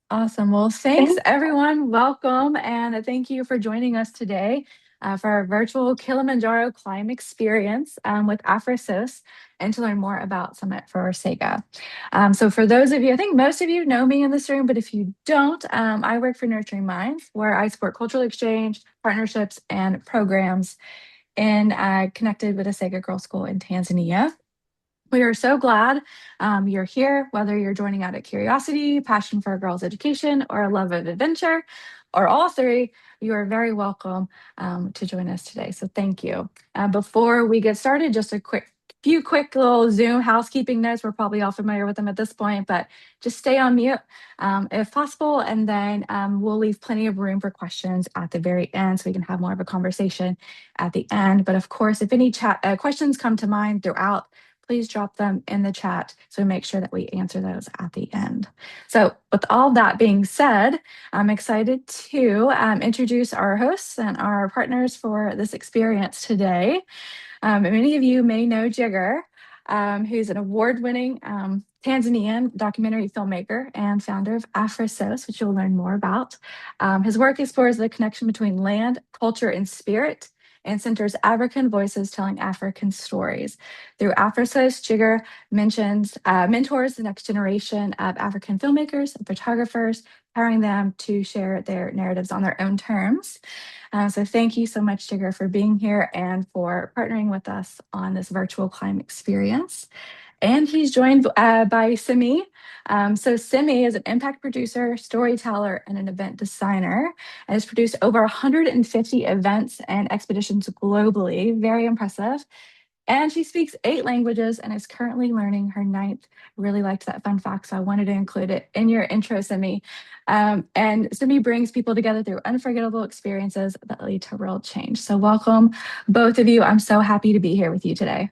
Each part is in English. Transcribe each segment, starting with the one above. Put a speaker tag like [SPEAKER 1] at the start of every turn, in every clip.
[SPEAKER 1] Awesome. Well, thanks everyone. Welcome and thank you for joining us today for our virtual Kilimanjaro climb experience with AFRISOS and to learn more about Summit for Sega. So for those of you, I think most of you know me in this room, but if you don't, I work for Nurturing Minds, where I support cultural exchange, partnerships, and programs in connected with a Sega Girls School in Tanzania. We are so glad you're here, whether you're joining out of curiosity, passion for a girls' education, or a love of adventure, or all three. You are very welcome to join us today. So thank you. Before we get started, just a few quick little Zoom housekeeping notes. We're probably all familiar with them at this point, but just stay on mute if possible, and then we'll leave plenty of room for questions at the very end, so we can have more of a conversation at the end. But of course, if any chat questions come to mind throughout, please drop them in the chat so we make sure that we answer those at the end. So with all that being said, I'm excited to introduce our hosts and our partners for this experience today. Many of you may know Jigar, who's an award-winning Tanzanian documentary filmmaker and founder of AFRISOS, which you'll learn more about. His work explores the connection between land, culture, and spirit, and centers African voices telling African stories. Through AFRISOS, Jigar mentors the next generation of African filmmakers and photographers, empowering them to share their narratives on their own terms. So thank you so much, Jigar, for being here and for partnering with us on this virtual climb experience. And he's joined by Simi. So Simi is an impact producer, storyteller, and an event designer, and has produced over 150 events and expeditions globally. Very impressive. And she speaks 8 languages and is currently learning her ninth. Really liked that fun fact, so I wanted to include it in your intro, Simi. And Simi brings people together through unforgettable experiences that lead to real change. So welcome, both of you. I'm so happy to be here with you today.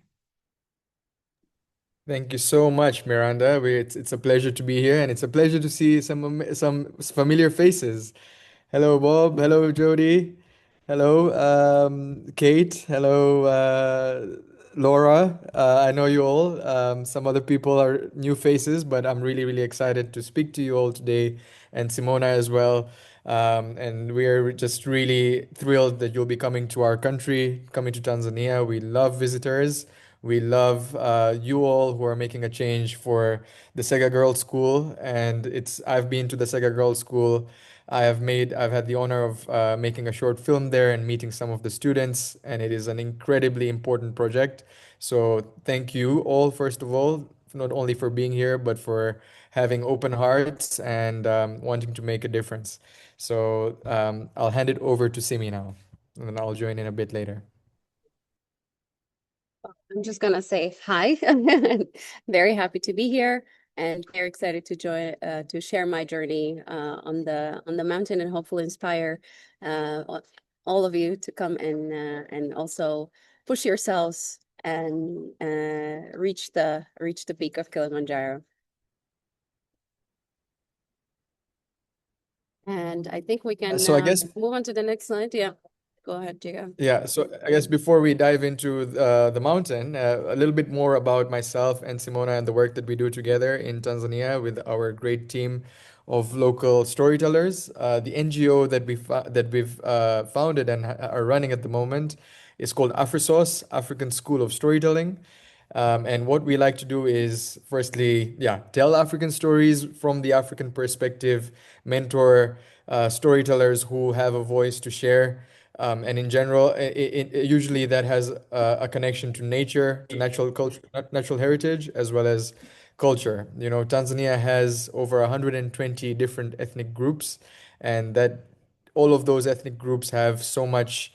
[SPEAKER 2] Thank you so much, Miranda. It's a pleasure to be here, and it's a pleasure to see some familiar faces. Hello, Bob. Hello, Jody. Hello, Kate. Hello, Laura. I know you all. Some other people are new faces, but I'm really, really excited to speak to you all today, and Simona as well. And we are just really thrilled that you'll be coming to our country, coming to Tanzania. We love visitors. We love you all who are making a change for the Sega Girls School, and I've been to the Sega Girls School. I've had the honor of making a short film there and meeting some of the students, and it is an incredibly important project. So thank you all, first of all, not only for being here, but for having open hearts and wanting to make a difference. So I'll hand it over to Simi now, and then I'll join in a bit later.
[SPEAKER 3] I'm just gonna say hi. Very happy to be here and very excited to join to share my journey on the mountain and hopefully inspire all of you to come and also push yourselves and reach the peak of Kilimanjaro. And I think we can
[SPEAKER 2] So I guess
[SPEAKER 3] move on to the next slide. Yeah, go ahead, Jiga.
[SPEAKER 2] Yeah, so I guess before we dive into the mountain, a little bit more about myself and Simona and the work that we do together in Tanzania with our great team of local storytellers. The NGO that we've founded and are running at the moment is called AFRISOS, African School of Storytelling. And what we like to do is, firstly, yeah, tell African stories from the African perspective, mentor storytellers who have a voice to share. And in general, usually that has a connection to nature, to natural culture, natural heritage, as well as culture. You know, Tanzania has over 120 different ethnic groups, and that all of those ethnic groups have so much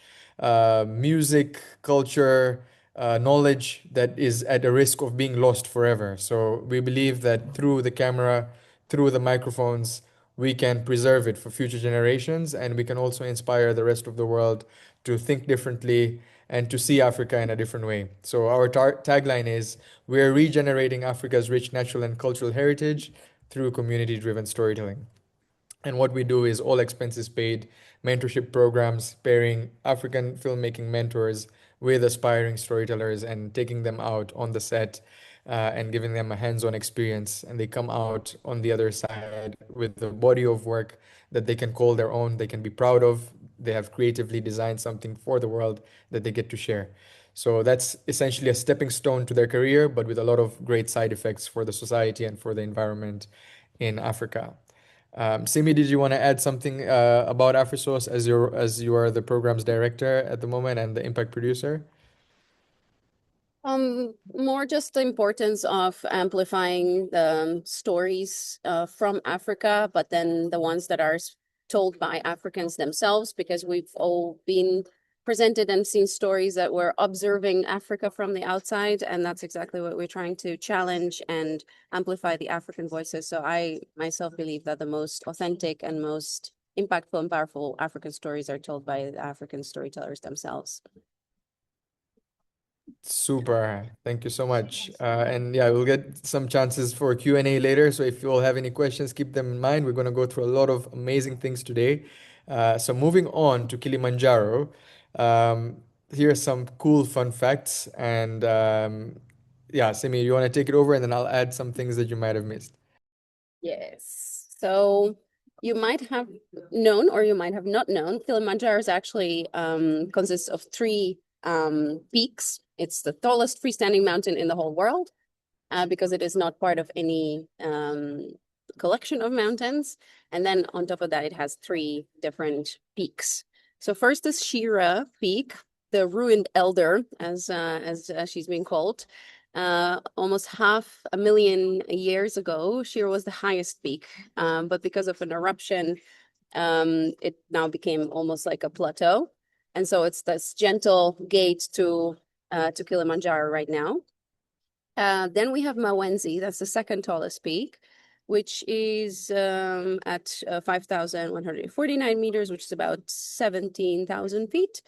[SPEAKER 2] music, culture, knowledge that is at a risk of being lost forever. So we believe that through the camera, through the microphones, we can preserve it for future generations, and we can also inspire the rest of the world to think differently and to see Africa in a different way. So our tagline is, we're regenerating Africa's rich natural and cultural heritage through community-driven storytelling. And what we do is all expenses paid mentorship programs, pairing African filmmaking mentors with aspiring storytellers and taking them out on the set and giving them a hands-on experience, and they come out on the other side with a body of work that they can call their own, they can be proud of. They have creatively designed something for the world that they get to share. So that's essentially a stepping stone to their career, but with a lot of great side effects for the society and for the environment in Africa. Simi, did you want to add something about AfriSource as you are the program's director at the moment and the impact producer?
[SPEAKER 3] More just the importance of amplifying the stories from Africa, but then the ones that are told by Africans themselves, because we've all been presented and seen stories that we're observing Africa from the outside, and that's exactly what we're trying to challenge and amplify the African voices. So I myself believe that the most authentic and most impactful and powerful African stories are told by the African storytellers themselves.
[SPEAKER 2] Super. Thank you so much. And yeah, we'll get some chances for Q&A later. So if you all have any questions, keep them in mind. We're going to go through a lot of amazing things today. So moving on to Kilimanjaro, um, here are some cool fun facts. And yeah, Simi, you want to take it over and then I'll add some things that you might have missed.
[SPEAKER 3] Yes. So you might have known or you might have not known, Kilimanjaro is actually consists of three peaks. It's the tallest freestanding mountain in the whole world because it is not part of any collection of mountains. And then on top of that, it has three different peaks. So first is Shira Peak, the ruined elder, as she's being called. Almost 500,000 years ago, Shira was the highest peak, but because of an eruption, it now became almost like a plateau. And so it's this gentle gate to Kilimanjaro right now. Then we have Mawenzi, that's the second tallest peak, which is at 5,149 meters, which is about 17,000 feet.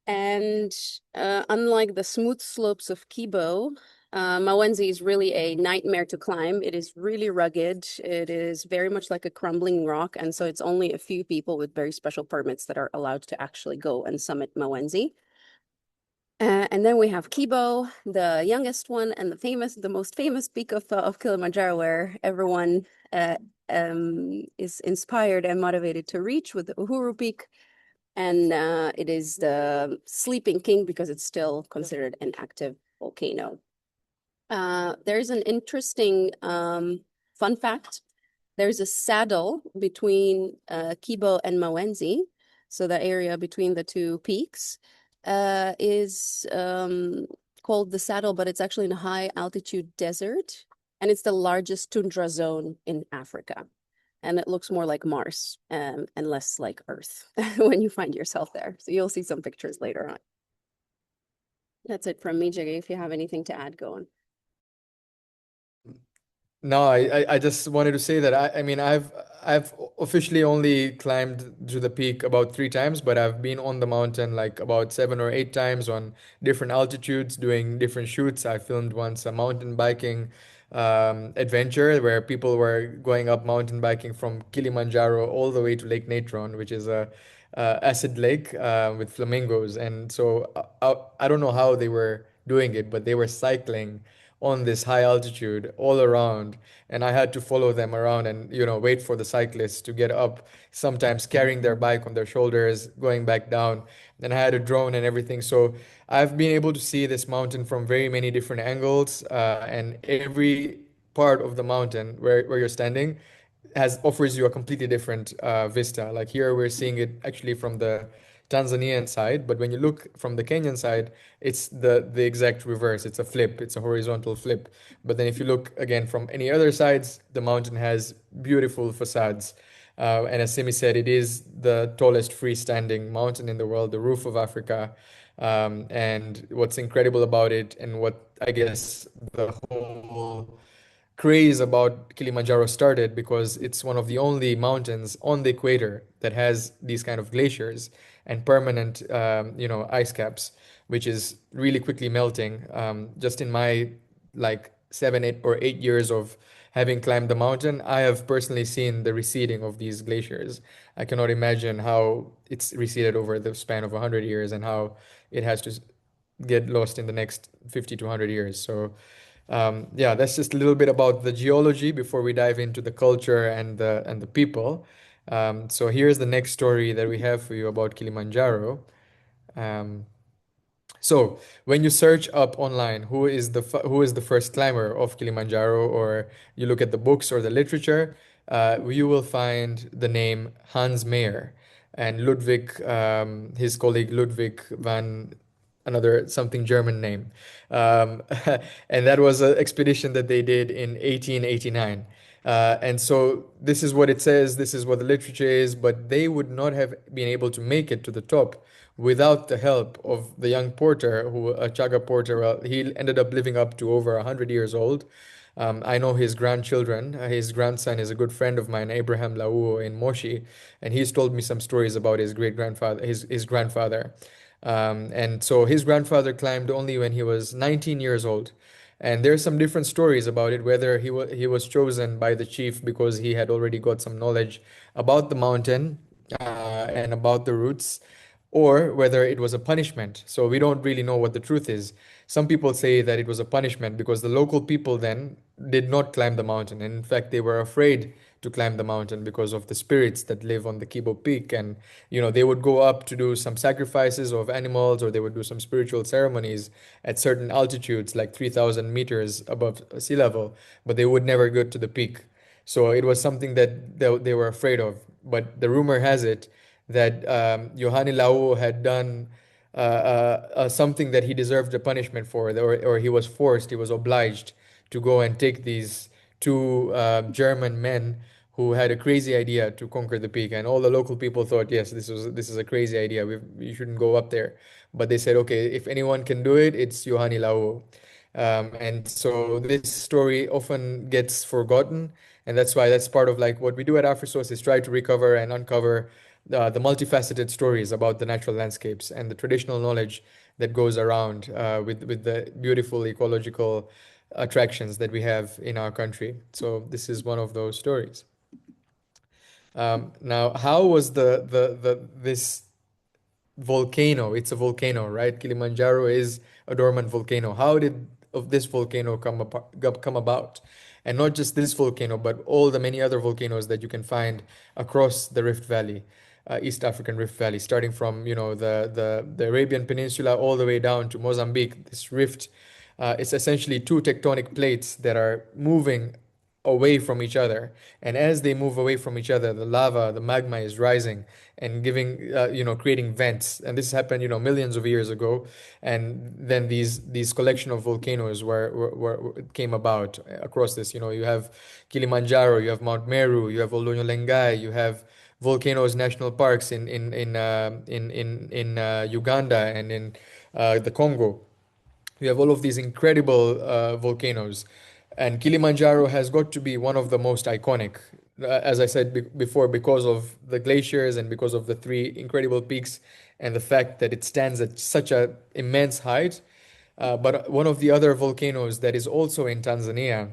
[SPEAKER 3] And unlike the smooth slopes of Kibo, Mawenzi is really a nightmare to climb. It is really rugged. It is very much like a crumbling rock. And so it's only a few people with very special permits that are allowed to actually go and summit Mawenzi. And then we have Kibo, the youngest one and the most famous peak of Kilimanjaro, where everyone is inspired and motivated to reach with the Uhuru Peak. And it is the sleeping king because it's still considered an active volcano. There's an interesting fun fact. There's a saddle between Kibo and Mawenzi, so the area between the two peaks is called the saddle, but it's actually in a high altitude desert, and it's the largest tundra zone in Africa. And it looks more like Mars and less like Earth when you find yourself there. So you'll see some pictures later on. That's it from me, Jigar. If you have anything to add, go on.
[SPEAKER 2] No, I just wanted to say that I mean I've officially only climbed to the peak about 3 times, but I've been on the mountain like about 7 or 8 times on different altitudes doing different shoots. I filmed once a mountain biking adventure where people were going up mountain biking from Kilimanjaro all the way to Lake Natron, which is a acid lake with flamingos. And so I don't know how they were doing it, but they were cycling on this high altitude all around, and I had to follow them around and wait for the cyclists to get up, sometimes carrying their bike on their shoulders going back down. And I had a drone and everything, so I've been able to see this mountain from very many different angles, and every part of the mountain where you're standing offers you a completely different vista. Like here, we're seeing it actually from the Tanzanian side, but when you look from the Kenyan side, it's the exact reverse. It's a flip. It's a horizontal flip. But then if you look again from any other sides, the mountain has beautiful facades. And as Simi said, it is the tallest freestanding mountain in the world, the roof of Africa. And what's incredible about it, and what I guess the whole craze about Kilimanjaro started, because it's one of the only mountains on the equator that has these kind of glaciers and permanent, ice caps, which is really quickly melting. Just in my like 7, 8 or 8 years of having climbed the mountain, I have personally seen the receding of these glaciers. I cannot imagine how it's receded over the span of 100 years and how it has to get lost in the next 50 to 100 years. So Yeah, that's just a little bit about the geology before we dive into the culture and the people. So here's the next story that we have for you about Kilimanjaro. Um, so when you search up online, who is the first climber of Kilimanjaro, or you look at the books or the literature, you will find the name Hans Mayer and Ludwig, his colleague Ludwig van another something German name, um, and that was an expedition that they did in 1889. And so this is what it says, this is what the literature is, but they would not have been able to make it to the top without the help of the young porter, Chaga Porter. Well, he ended up living up to over 100 years old. I know his grandchildren. His grandson is a good friend of mine, Abraham Lau in Moshi, and he's told me some stories about his great grandfather, his grandfather. And so his grandfather climbed only when he was 19 years old. And there's some different stories about it, whether he was chosen by the chief because he had already got some knowledge about the mountain and about the routes, or whether it was a punishment. So we don't really know what the truth is. Some people say that it was a punishment because the local people then did not climb the mountain. And in fact, they were afraid to climb the mountain because of the spirits that live on the Kibo Peak. And, they would go up to do some sacrifices of animals, or they would do some spiritual ceremonies at certain altitudes, like 3,000 meters above sea level, but they would never go to the peak. So it was something that they were afraid of. But the rumor has it that Yohani Lau had done something that he deserved a punishment for, or he was forced, he was obliged to go and take these two German men who had a crazy idea to conquer the peak, and all the local people thought, yes, this is a crazy idea. We shouldn't go up there. But they said, okay, if anyone can do it, it's Yohani Lau. And so this story often gets forgotten, and that's part of like what we do at AfriSource is try to recover and uncover the multifaceted stories about the natural landscapes and the traditional knowledge that goes around with the beautiful ecological attractions that we have in our country. So this is one of those stories. Now, how was the this volcano? It's a volcano, right? Kilimanjaro is a dormant volcano. How did of this volcano come about? And not just this volcano, but all the many other volcanoes that you can find across the Rift Valley, East African Rift Valley, starting from the Arabian Peninsula all the way down to Mozambique. This rift, it's essentially two tectonic plates that are moving away from each other, and as they move away from each other, the magma is rising and giving creating vents. And this happened millions of years ago, and then these collection of volcanoes came about across this. You have Kilimanjaro, you have Mount Meru, you have Oldonyo Lengai, you have volcanoes national parks in Uganda and in the Congo. We have all of these incredible volcanoes, and Kilimanjaro has got to be one of the most iconic, as I said before, because of the glaciers and because of the three incredible peaks and the fact that it stands at such an immense height. But one of the other volcanoes that is also in Tanzania,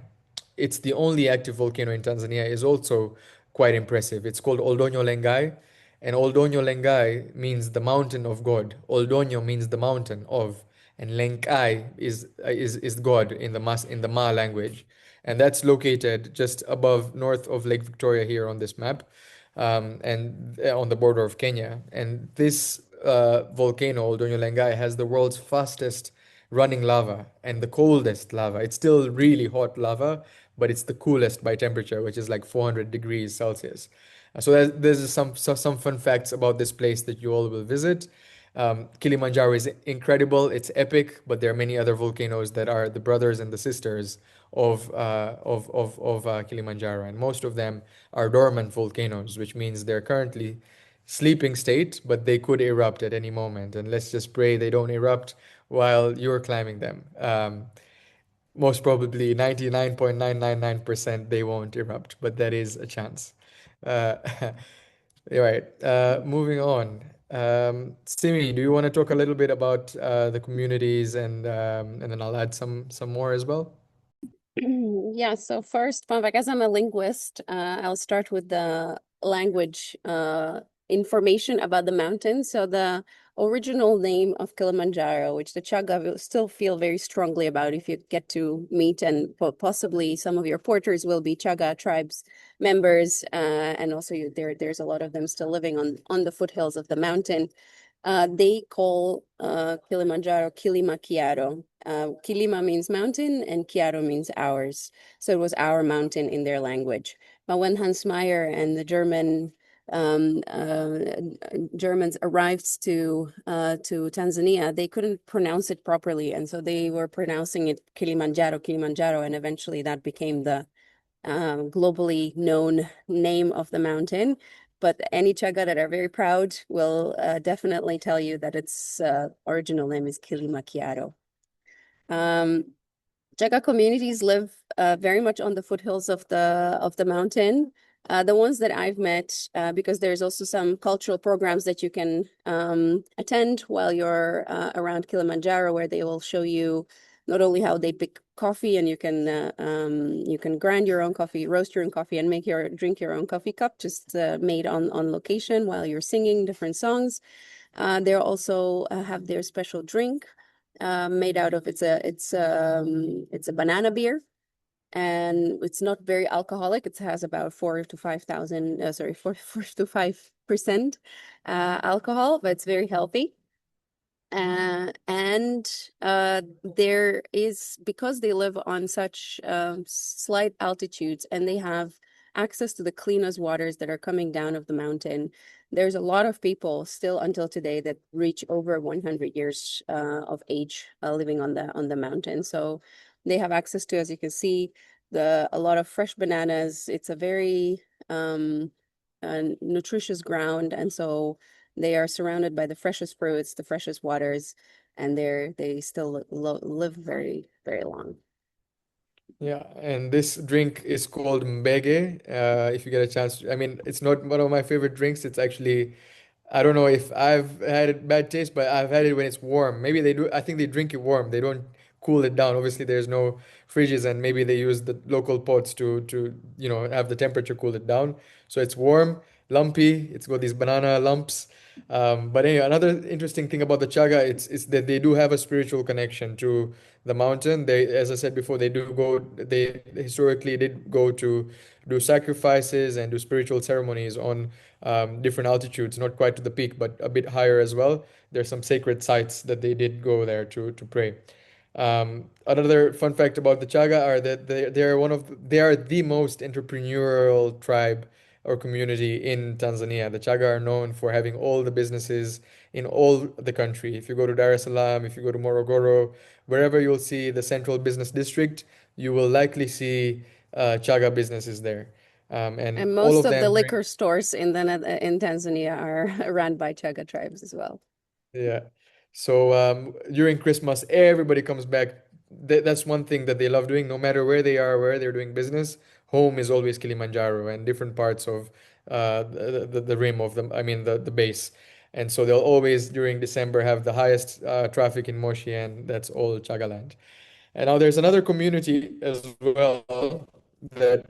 [SPEAKER 2] it's the only active volcano in Tanzania, is also quite impressive. It's called Oldonyo Lengai, and Oldonyo Lengai means the mountain of God. Oldonyo means the mountain of, and Lenkai is God in the Ma language, and that's located just above north of Lake Victoria here on this map, and on the border of Kenya. And this volcano, Oldonyo Lengai, has the world's fastest running lava and the coldest lava. It's still really hot lava, but it's the coolest by temperature, which is like 400 degrees Celsius. So there's some fun facts about this place that you all will visit. Kilimanjaro is incredible, it's epic, but there are many other volcanoes that are the brothers and the sisters of Kilimanjaro, and most of them are dormant volcanoes, which means they're currently sleeping state, but they could erupt at any moment. And let's just pray they don't erupt while you're climbing them. Most probably 99.999% they won't erupt, but that is a chance. Uh, all right, moving on. Simi, do you want to talk a little bit about the communities, and then I'll add some more as well?
[SPEAKER 3] Yeah, so first, as I'm a linguist, I'll start with the language information about the mountain. So the original name of Kilimanjaro, which the Chaga will still feel very strongly about if you get to meet, and possibly some of your porters will be Chaga tribes members, and also there's a lot of them still living on the foothills of the mountain. They call Kilimanjaro Kilimanjaro. Kilima means mountain and Chiaro means ours. So it was our mountain in their language. But when Hans Meyer and the um, uh, Germans arrived to Tanzania, they couldn't pronounce it properly, and so they were pronouncing it Kilimanjaro, Kilimanjaro, and eventually that became the globally known name of the mountain. But any Chaga that are very proud will definitely tell you that its original name is Kilimanjaro. Chaga communities live very much on the foothills of the mountain. The ones that I've met, because there's also some cultural programs that you can attend while you're around Kilimanjaro, where they will show you not only how they pick coffee, and you can grind your own coffee, roast your own coffee, and drink your own coffee cup, just made on location while you're singing different songs. They also have their special drink made out of it's a banana beer, and it's not very alcoholic. It has about 4 to 5% alcohol, but it's very healthy. And there is, because they live on such slight altitudes and they have access to the cleanest waters that are coming down of the mountain, there's a lot of people still until today that reach over 100 years of age living on the mountain. So they have access to, as you can see, a lot of fresh bananas. It's a very nutritious ground, and so they are surrounded by the freshest fruits, the freshest waters, and they still live very, very long.
[SPEAKER 2] Yeah, and this drink is called mbege. If you get a chance, I mean, it's not one of my favorite drinks. It's actually, I don't know if I've had it bad taste, but I've had it when it's warm. Maybe they do. I think they drink it warm. They don't cool it down. Obviously, there's no fridges, and maybe they use the local pots to have the temperature cool it down. So it's warm, lumpy. It's got these banana lumps. But anyway, another interesting thing about the chaga, it's that they do have a spiritual connection to the mountain. They, as I said before, they do go. They historically did go to do sacrifices and do spiritual ceremonies on different altitudes, not quite to the peak, but a bit higher as well. There's some sacred sites that they did go there to pray. Another fun fact about the Chaga are that they are the most entrepreneurial tribe or community in Tanzania. The Chaga are known for having all the businesses in all the country. If you go to Dar es Salaam, if you go to Morogoro, wherever you'll see the central business district, you will likely see Chaga businesses there. And
[SPEAKER 3] And
[SPEAKER 2] all
[SPEAKER 3] most
[SPEAKER 2] of
[SPEAKER 3] of the
[SPEAKER 2] them
[SPEAKER 3] liquor stores in Tanzania are run by Chaga tribes as well.
[SPEAKER 2] Yeah. So during Christmas, everybody comes back. That's one thing that they love doing, no matter where they are, where they're doing business. Home is always Kilimanjaro and different parts of the rim of I mean, the base. And so they'll always, during December, have the highest traffic in Moshi, and that's all Chagaland. And now there's another community as well that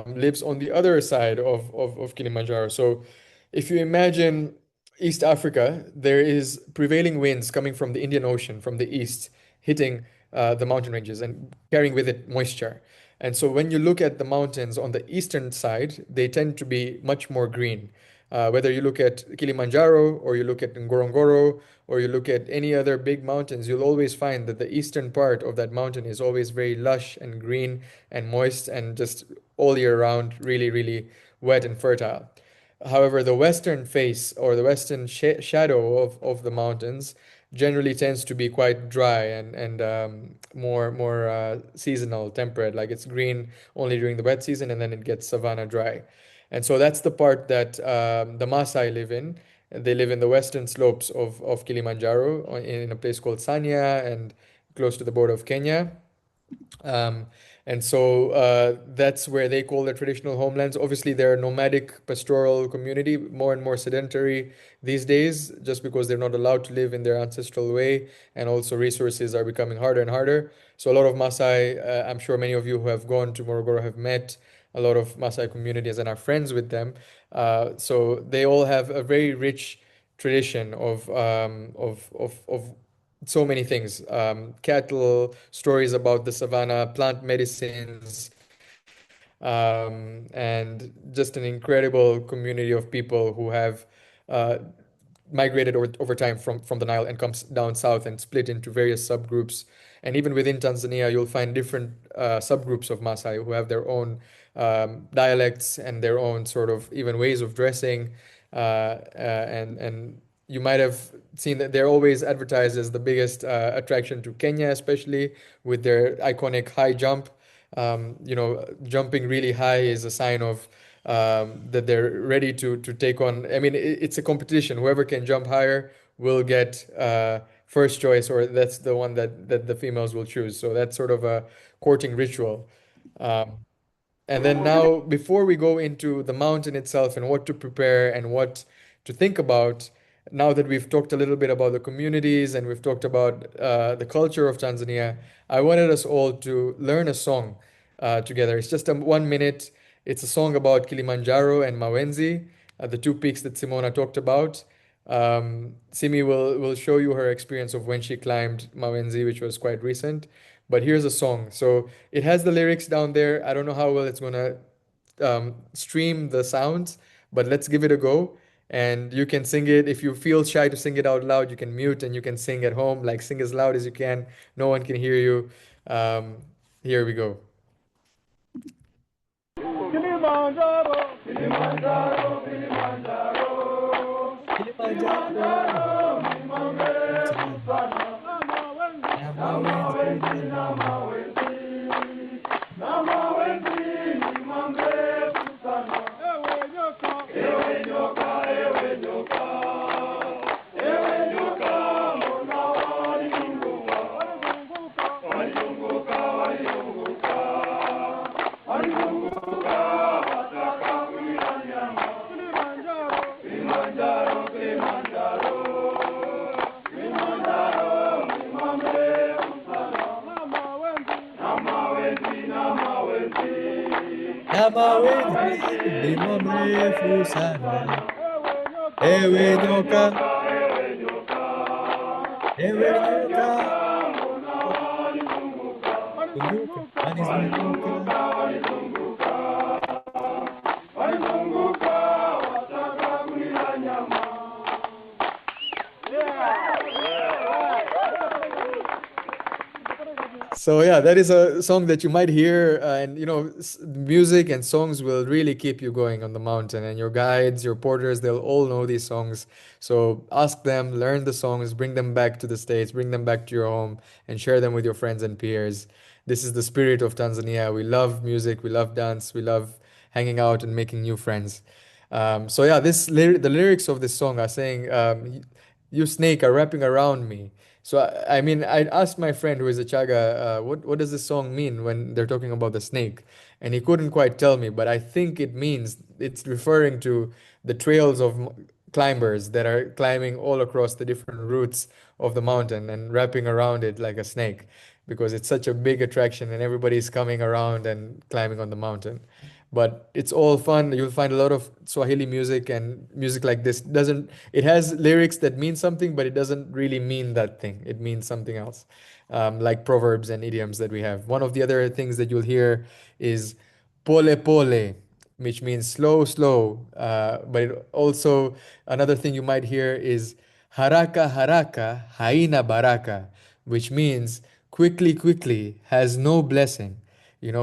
[SPEAKER 2] lives on the other side of Kilimanjaro. So if you imagine East Africa, there is prevailing winds coming from the Indian Ocean from the east, hitting the mountain ranges and carrying with it moisture. And so when you look at the mountains on the eastern side, they tend to be much more green. Whether you look at Kilimanjaro or you look at Ngorongoro or you look at any other big mountains, you'll always find that the eastern part of that mountain is always very lush and green and moist and just all year round, really, really wet and fertile. However, the western face or the western shadow of the mountains generally tends to be quite dry and more seasonal, temperate. Like it's green only during the wet season, and then it gets savanna dry. And so that's the part that the Maasai live in. They live in the western slopes of Kilimanjaro in a place called Sanya and close to the border of Kenya. Um, and so that's where they call their traditional homelands. Obviously, they're a nomadic pastoral community, more and more sedentary these days, just because they're not allowed to live in their ancestral way, and also resources are becoming harder and harder. So a lot of Maasai, I'm sure many of you who have gone to Morogoro have met a lot of Maasai communities and are friends with them. So they all have a very rich tradition of so many things. Cattle, stories about the savannah, plant medicines, and just an incredible community of people who have uh, migrated over time from the Nile and comes down south and split into various subgroups. And even within Tanzania, you'll find different subgroups of Maasai who have their own dialects and their own sort of even ways of dressing. And you might have seen that they're always advertised as the biggest attraction to Kenya, especially with their iconic high jump. Jumping really high is a sign of that they're ready to take on. I mean, it's a competition. Whoever can jump higher will get first choice, or that's the one that the females will choose. So that's sort of a courting ritual. Um, and then now, before we go into the mountain itself and what to prepare and what to think about, now that we've talked a little bit about the communities and we've talked about the culture of Tanzania, I wanted us all to learn a song together. It's just a 1 minute. It's a song about Kilimanjaro and Mawenzi, the two peaks that Simona talked about. Simi will show you her experience of when she climbed Mawenzi, which was quite recent. But here's a song. So it has the lyrics down there. I don't know how well it's gonna stream the sounds, but let's give it a go. And you can sing it. If you feel shy to sing it out loud, you can mute and you can sing at home. Like sing as loud as you can. No one can hear you. Um, Here we go.
[SPEAKER 4] Kilimanjaro, Kilimanjaro, Kilimanjaro, Kilimanjaro, Kilimanjaro, Namawenzi, Namawenzi, Namawenzi, Namawenzi, sana. Ewe nyoka, ewe nyoka, ewe nyoka, mbona walizunguka, walizunguka, walizunguka, walizunguka, wataka kuila nyama. Kilimanjaro, Kilimanjaro, Kilimanjaro, mlima mrefu sana. Namawenzi, Namawenzi,
[SPEAKER 2] Namawenzi, mlima mrefu sana. Ewe nyoka,
[SPEAKER 4] ewe nyoka,
[SPEAKER 2] ewe nyoka,
[SPEAKER 4] mbona walizunguka,
[SPEAKER 2] zunguka, walizunguka.
[SPEAKER 4] walizunguka, walizunguka, wataka kuila nyama.
[SPEAKER 2] So yeah, that is a song that you might hear, and music and songs will really keep you going on the mountain. And your guides, your porters, they'll all know these songs. So ask them, learn the songs, bring them back to the States, bring them back to your home, and share them with your friends and peers. This is the spirit of Tanzania. We love music, we love dance, we love hanging out and making new friends. So yeah, the lyrics of this song are saying, "You snake are wrapping around me." So I mean, I asked my friend who is a Chaga, what does this song mean when they're talking about the snake? And he couldn't quite tell me, but I think it's referring to the trails of climbers that are climbing all across the different routes of the mountain and wrapping around it like a snake, because it's such a big attraction and everybody's coming around and climbing on the mountain. But it's all fun. You'll find a lot of Swahili music, and music like this doesn't, it has lyrics that mean something, but it doesn't really mean that thing. It means something else, like proverbs and idioms that we have. One of the other things that you'll hear is pole pole, which means slow, slow. But it also, another thing you might hear is haraka haraka haina baraka, which means quickly, quickly has no blessing.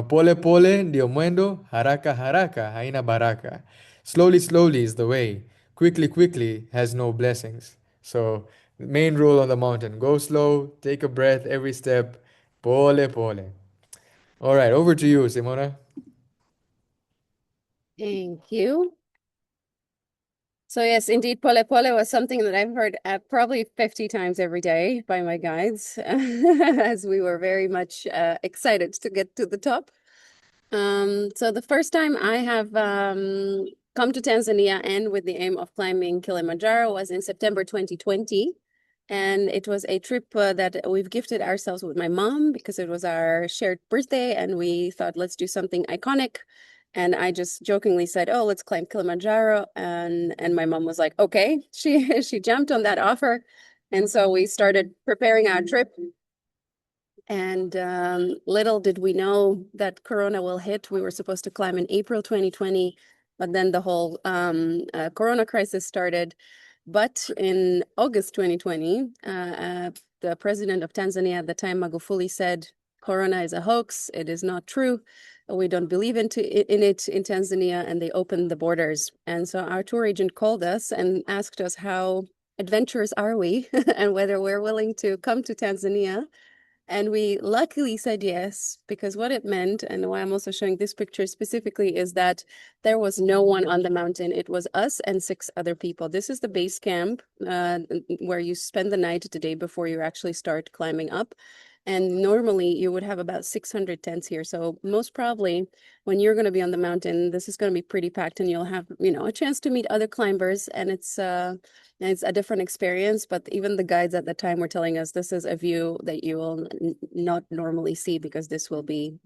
[SPEAKER 2] Pole pole ndio mwendo, haraka haraka haina baraka. Slowly, slowly is the way. Quickly, quickly has no blessings. So, the main rule on the mountain, go slow, take a breath every step. Pole pole. All right, over to you, Simona.
[SPEAKER 3] Thank you. So yes, indeed, pole pole was something that I've heard probably 50 times every day by my guides, as we were very much excited to get to the top. So the first time I have come to Tanzania and with the aim of climbing Kilimanjaro was in September 2020. And it was a trip that we've gifted ourselves with my mom because it was our shared birthday, and we thought, let's do something iconic. And I just jokingly said, "Oh, let's climb Kilimanjaro." And my mom was like, "Okay." She jumped on that offer. And so we started preparing our trip. And little did we know that Corona will hit. We were supposed to climb in April 2020, but then the whole Corona crisis started. But in August 2020, the president of Tanzania at the time, Magufuli, said, "Corona is a hoax. It is not true. We don't believe in it in Tanzania," and they opened the borders. And so our tour agent called us and asked us how adventurous are we and whether we're willing to come to Tanzania. And we luckily said yes, because what it meant, and why I'm also showing this picture specifically, is that there was no one on the mountain. It was us and 6 other people. This is the base camp where you spend the night the day before you actually start climbing up. And normally you would have about 600 tents here. So most probably when you're going to be on the mountain, this is going to be pretty packed, and you'll have, a chance to meet other climbers. And it's a different experience, but even the guides at the time were telling us this is a view that you will not normally see, because this will be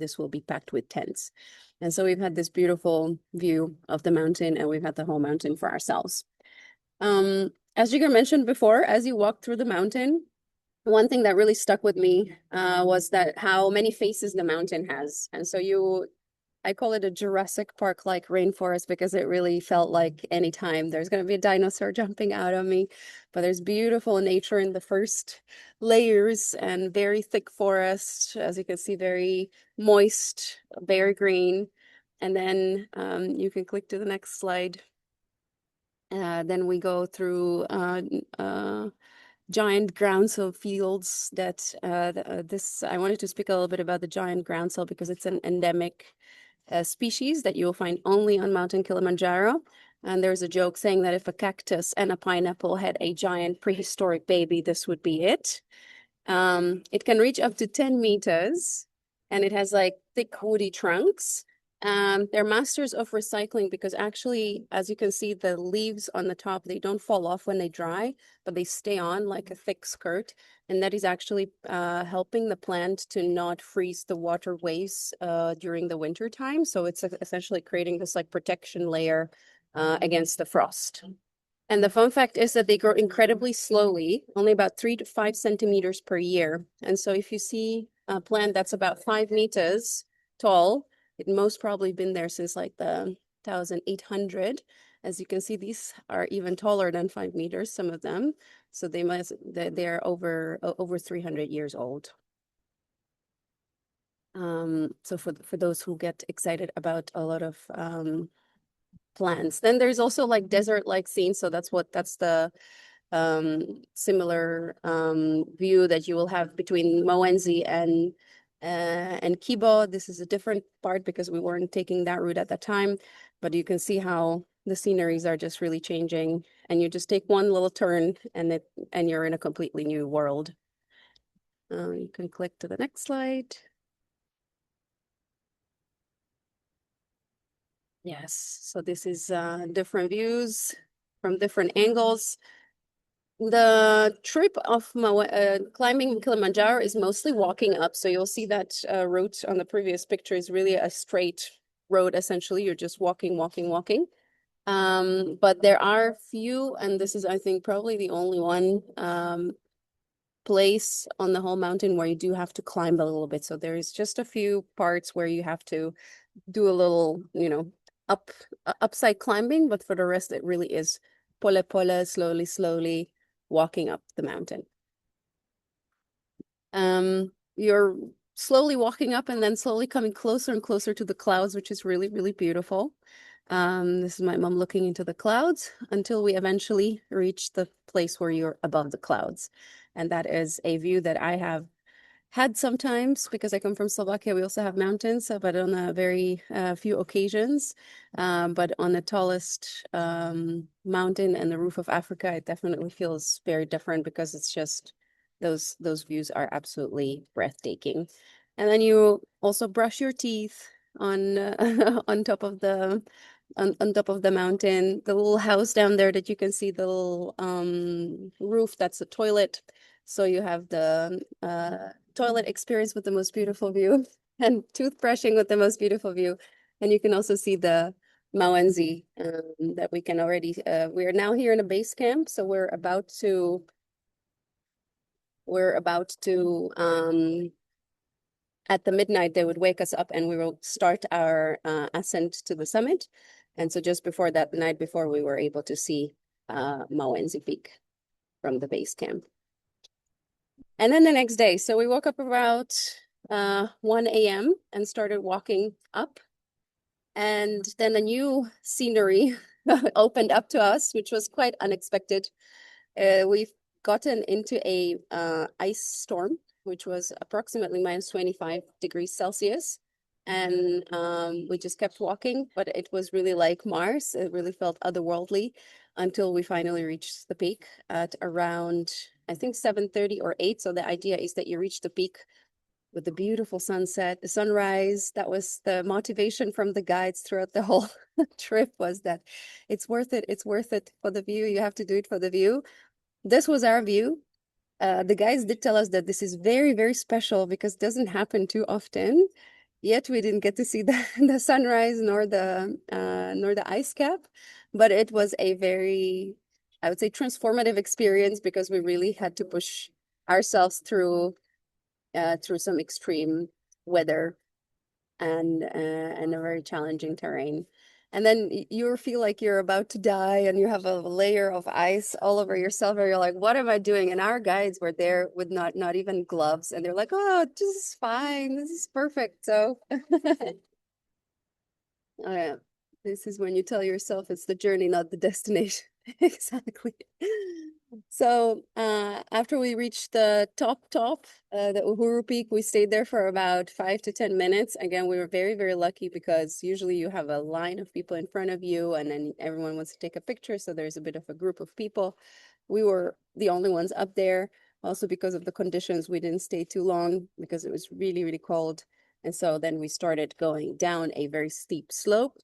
[SPEAKER 3] packed with tents. And so we've had this beautiful view of the mountain, and we've had the whole mountain for ourselves. As Jigar mentioned before, as you walk through the mountain, one thing that really stuck with me was that how many faces the mountain has. And so I call it a Jurassic Park-like rainforest, because it really felt like anytime there's going to be a dinosaur jumping out of me. But there's beautiful nature in the first layers, and very thick forest, as you can see, very moist, very green. And then you can click to the next slide. Then we go through giant groundsel fields that I wanted to speak a little bit about the giant groundsel, because it's an endemic species that you will find only on Mountain Kilimanjaro. And there's a joke saying that if a cactus and a pineapple had a giant prehistoric baby, this would be it. It can reach up to 10 meters, and it has like thick woody trunks. They're masters of recycling, because actually, as you can see, the leaves on the top, they don't fall off when they dry, but they stay on like a thick skirt. And that is actually helping the plant to not freeze the waterways during the winter time. So it's essentially creating this like protection layer against the frost. And the fun fact is that they grow incredibly slowly, only about 3 to 5 centimeters per year. And so if you see a plant that's about 5 meters tall, it most probably been there since like the 1800. As you can see, these are even taller than 5 meters, some of them. So they're over 300 years old. So for those who get excited about a lot of plants. Then there's also like desert-like scenes. So that's the similar view that you will have between Moenzi and Kibo. This is a different part because we weren't taking that route at the time, but you can see how the sceneries are just really changing, and you just take one little turn and you're in a completely new world. You can click to the next slide. Yes, so this is different views from different angles. The trip of climbing Kilimanjaro is mostly walking up. So you'll see that route on the previous picture is really a straight road, essentially. You're just walking, walking, walking. But there are few, and this is, I think, probably the only one place on the whole mountain where you do have to climb a little bit. So there is just a few parts where you have to do a little, upside climbing, but for the rest, it really is pole pole, slowly walking up the mountain. You're slowly walking up and then slowly coming closer and closer to the clouds, which is really, really beautiful. This is my mom looking into the clouds until we eventually reach the place where you're above the clouds. And that is a view that I have had sometimes because I come from Slovakia. We also have mountains, but on a very few occasions. But on the tallest mountain and the roof of Africa, it definitely feels very different because it's just those views are absolutely breathtaking. And then you also brush your teeth on on top of the mountain. The little house down there that you can see, the little roof, that's a toilet. So you have the toilet experience with the most beautiful view and toothbrushing with the most beautiful view. And you can also see the Mawenzi that we can already, we are now here in a base camp. So we're about to at the midnight, they would wake us up and we will start our ascent to the summit. And so just before that, the night before, we were able to see Mawenzi Peak from the base camp. And then the next day, so we woke up about 1 a.m. and started walking up. And then a new scenery opened up to us, which was quite unexpected. We've gotten into a ice storm, which was approximately minus 25 degrees Celsius. And we just kept walking, but it was really like Mars. It really felt otherworldly until we finally reached the peak at around, I think 7:30 or 8. So the idea is that you reach the peak with the beautiful sunset, the sunrise. That was the motivation from the guides throughout the whole trip, was that it's worth it. It's worth it for the view. You have to do it for the view. This was our view. The guides did tell us that this is very, very special because it doesn't happen too often. Yet we didn't get to see the sunrise nor the ice cap, but it was a very, I would say, transformative experience because we really had to push ourselves through some extreme weather and a very challenging terrain. And then you feel like you're about to die and you have a layer of ice all over yourself and you're like, what am I doing? And our guides were there with not even gloves and they're like, oh, this is fine. This is perfect. So oh, yeah. This is when you tell yourself it's the journey, not the destination. Exactly. So after we reached the top, the Uhuru Peak, we stayed there for about 5 to 10 minutes. Again, we were very, very lucky because usually you have a line of people in front of you and then everyone wants to take a picture. So there's a bit of a group of people. We were the only ones up there. Also because of the conditions, we didn't stay too long because it was really, really cold. And so then we started going down a very steep slope.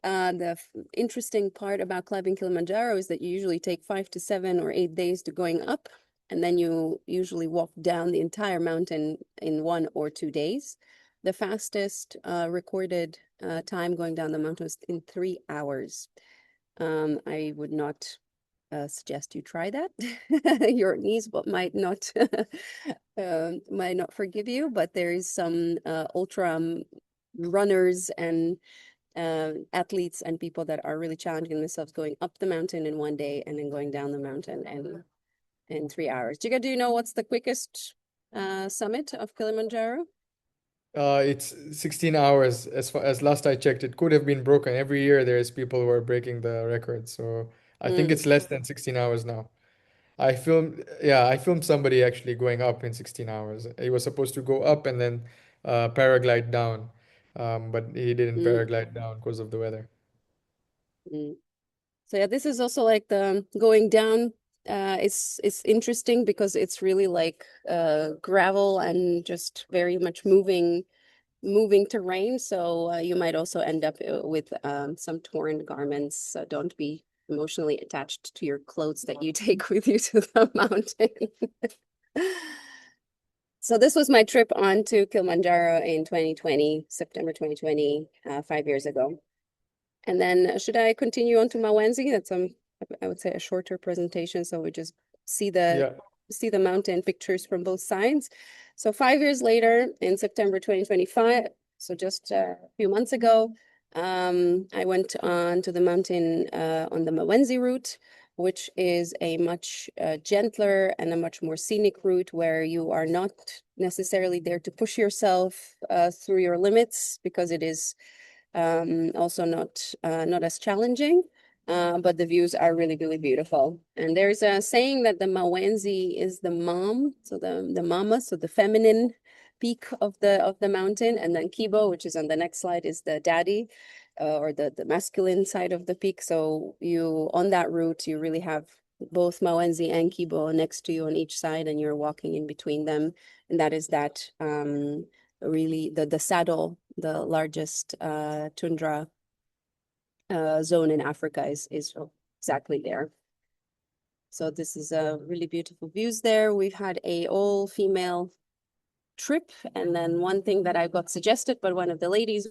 [SPEAKER 3] The interesting part about climbing Kilimanjaro is that you usually take 5 to 7 or 8 days to going up, and then you usually walk down the entire mountain in 1 or 2 days. The fastest recorded time going down the mountain was in 3 hours. I would not suggest you try that. Your knees might not forgive you, but there is some ultra runners and athletes and people that are really challenging themselves going up the mountain in 1 day and then going down the mountain in 3 hours. Jigar, do you know what's the quickest summit of Kilimanjaro?
[SPEAKER 2] It's 16 hours. As far as last I checked, it could have been broken. Every year there's people who are breaking the record. So I think it's less than 16 hours now. I filmed somebody actually going up in 16 hours. He was supposed to go up and then paraglide down, but he didn't paraglide down because of the weather.
[SPEAKER 3] So yeah, this is also like the going down. It's interesting because it's really like gravel and just very much moving terrain. So you might also end up with some torn garments. So don't be emotionally attached to your clothes that you take with you to the mountain. So this was my trip on to Kilimanjaro in 2020, September 2020, 5 years ago. And then should I continue on to Mawenzi? That's I would say a shorter presentation. So we just see the mountain pictures from both sides. So 5 years later, in September 2025, so just a few months ago, I went on to the mountain on the Mawenzi route, which is a much gentler and a much more scenic route where you are not necessarily there to push yourself through your limits because it is also not as challenging. But the views are really, really beautiful. And there's a saying that the Mawenzi is the mom, so the mama, so the feminine peak of the mountain, and then Kibo, which is on the next slide, is the daddy, or the masculine side of the peak. So you on that route, you really have both Mawenzi and Kibo next to you on each side, and you're walking in between them, and that is that really the saddle, the largest tundra zone in Africa is exactly there. So this is a really beautiful views there. We've had a all-female trip, and then one thing that I got suggested by one of the ladies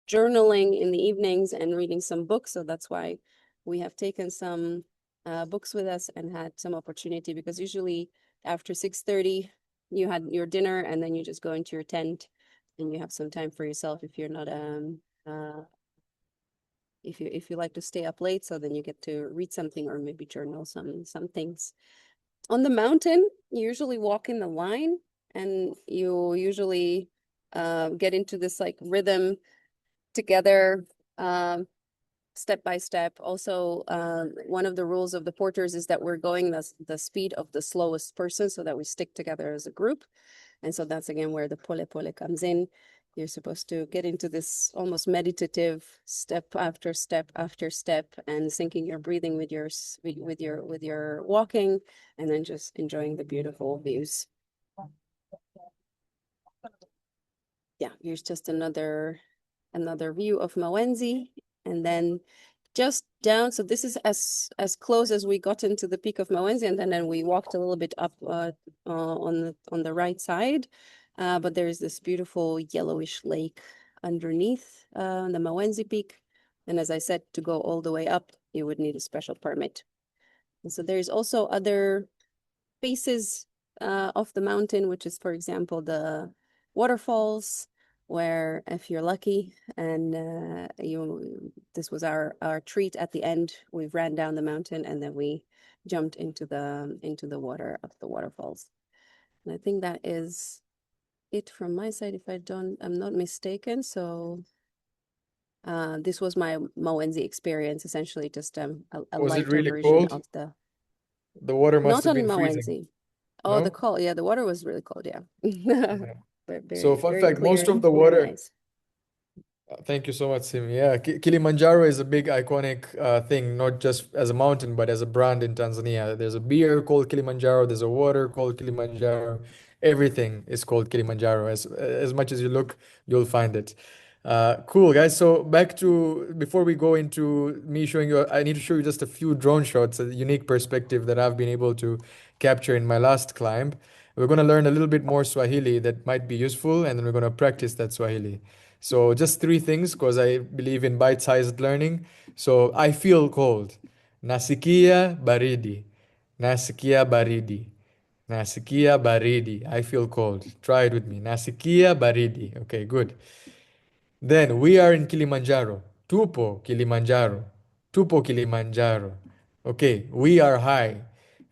[SPEAKER 3] journaling in the evenings and reading some books. So that's why we have taken some books with us and had some opportunity, because usually after 6:30 you had your dinner and then you just go into your tent and you have some time for yourself if you're not if you like to stay up late, so then you get to read something or maybe journal some things. On the mountain, you usually walk in the line and you usually get into this like rhythm together, step by step. Also, one of the rules of the porters is that we're going the speed of the slowest person so that we stick together as a group. And so that's again where the pole pole comes in. You're supposed to get into this almost meditative step after step after step and syncing your breathing with your walking, and then just enjoying the beautiful views. Yeah, here's just another view of Mawenzi, and then just down. So this is as close as we got into the peak of Mawenzi, and then we walked a little bit up on the right side. But there's this beautiful yellowish lake underneath the Mawenzi peak. And as I said, to go all the way up, you would need a special permit. And so there's also other faces of the mountain, which is, for example, the waterfalls, where if you're lucky and this was our treat at the end, we ran down the mountain and then we jumped into the water of the waterfalls. And I think that is it from my side, if I'm not mistaken. So this was my Mawenzi experience, essentially just a
[SPEAKER 2] Was it
[SPEAKER 3] lighter
[SPEAKER 2] really
[SPEAKER 3] version
[SPEAKER 2] cold?
[SPEAKER 3] of the
[SPEAKER 2] The water must
[SPEAKER 3] not
[SPEAKER 2] have
[SPEAKER 3] on
[SPEAKER 2] been freezing.
[SPEAKER 3] Mawenzi. Oh, the
[SPEAKER 2] No?
[SPEAKER 3] cold. Yeah, the water was really cold. Yeah.
[SPEAKER 2] Yeah.
[SPEAKER 3] But
[SPEAKER 2] So
[SPEAKER 3] very,
[SPEAKER 2] fun
[SPEAKER 3] very
[SPEAKER 2] fact,
[SPEAKER 3] clear
[SPEAKER 2] most of
[SPEAKER 3] and
[SPEAKER 2] the
[SPEAKER 3] very
[SPEAKER 2] water,
[SPEAKER 3] nice.
[SPEAKER 2] thank you so much, Simi. Yeah, Kilimanjaro is a big iconic thing, not just as a mountain, but as a brand in Tanzania. There's a beer called Kilimanjaro, there's a water called Kilimanjaro. Everything is called Kilimanjaro. As much as you look, you'll find it. Cool, guys. So back to before we go into me showing you, I need to show you just a few drone shots, a unique perspective that I've been able to capture in my last climb. We're going to learn a little bit more Swahili that might be useful, and then we're going to practice that Swahili. So just three things, because I believe in bite-sized learning. So I feel cold. Nasikia baridi. Nasikia baridi. Nasikia baridi. I feel cold. Try it with me. Nasikia baridi. Okay, good. Then we are in Kilimanjaro. Tupo Kilimanjaro. Tupo Kilimanjaro. Okay, we are high.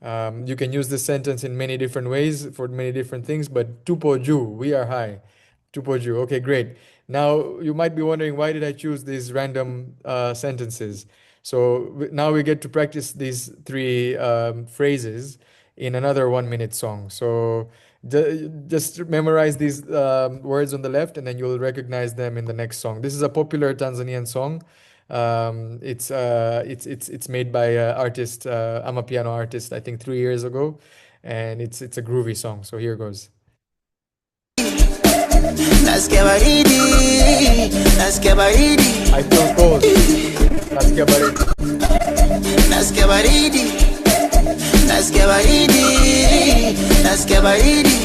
[SPEAKER 2] You can use this sentence in many different ways for many different things, but tupo ju, we are high. Tupo ju. Okay, great. Now you might be wondering, why did I choose these random sentences? So now we get to practice these three phrases in another 1 minute song. So just memorize these words on the left, and then you'll recognize them in the next song. This is a popular Tanzanian song. It's made by artist, Amapiano artist, I think 3 years ago, and it's a groovy song. So here goes.
[SPEAKER 5] Nasikia baridi, nasikia baridi,
[SPEAKER 2] I feel cold. Nasikia baridi.
[SPEAKER 5] nasikia baridi, nasikia baridi, nasikia baridi.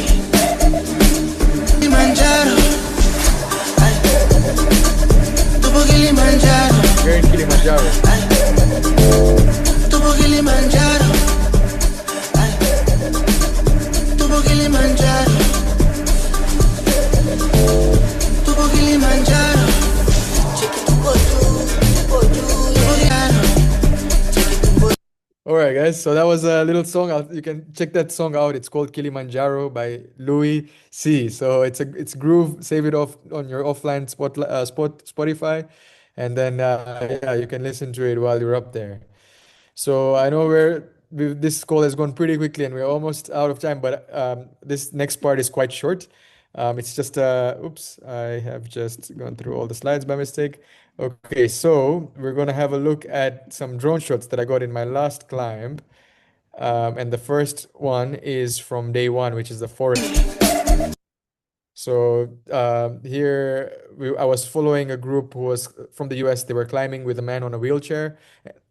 [SPEAKER 5] Kilimanjaro, ay, tupo Kilimanjaro,
[SPEAKER 2] We're in Kilimanjaro.
[SPEAKER 5] ay, tupo Kilimanjaro, ay, tupo Kilimanjaro, tupo Kilimanjaro. Check it, tupo Kilimanjaro.
[SPEAKER 2] All right, guys. So that was a little song. You can check that song out. It's called Kilimanjaro by Louis C. So it's groove. Save it off on your offline Spotify, and then yeah, you can listen to it while you're up there. So I know this call has gone pretty quickly, and we're almost out of time. But this next part is quite short. It's just oops, I have just gone through all the slides by mistake. Okay, so we're gonna have a look at some drone shots that I got in my last climb. And the first one is from day one, which is the forest. So here I was following a group who was from the US. They were climbing with a man on a wheelchair,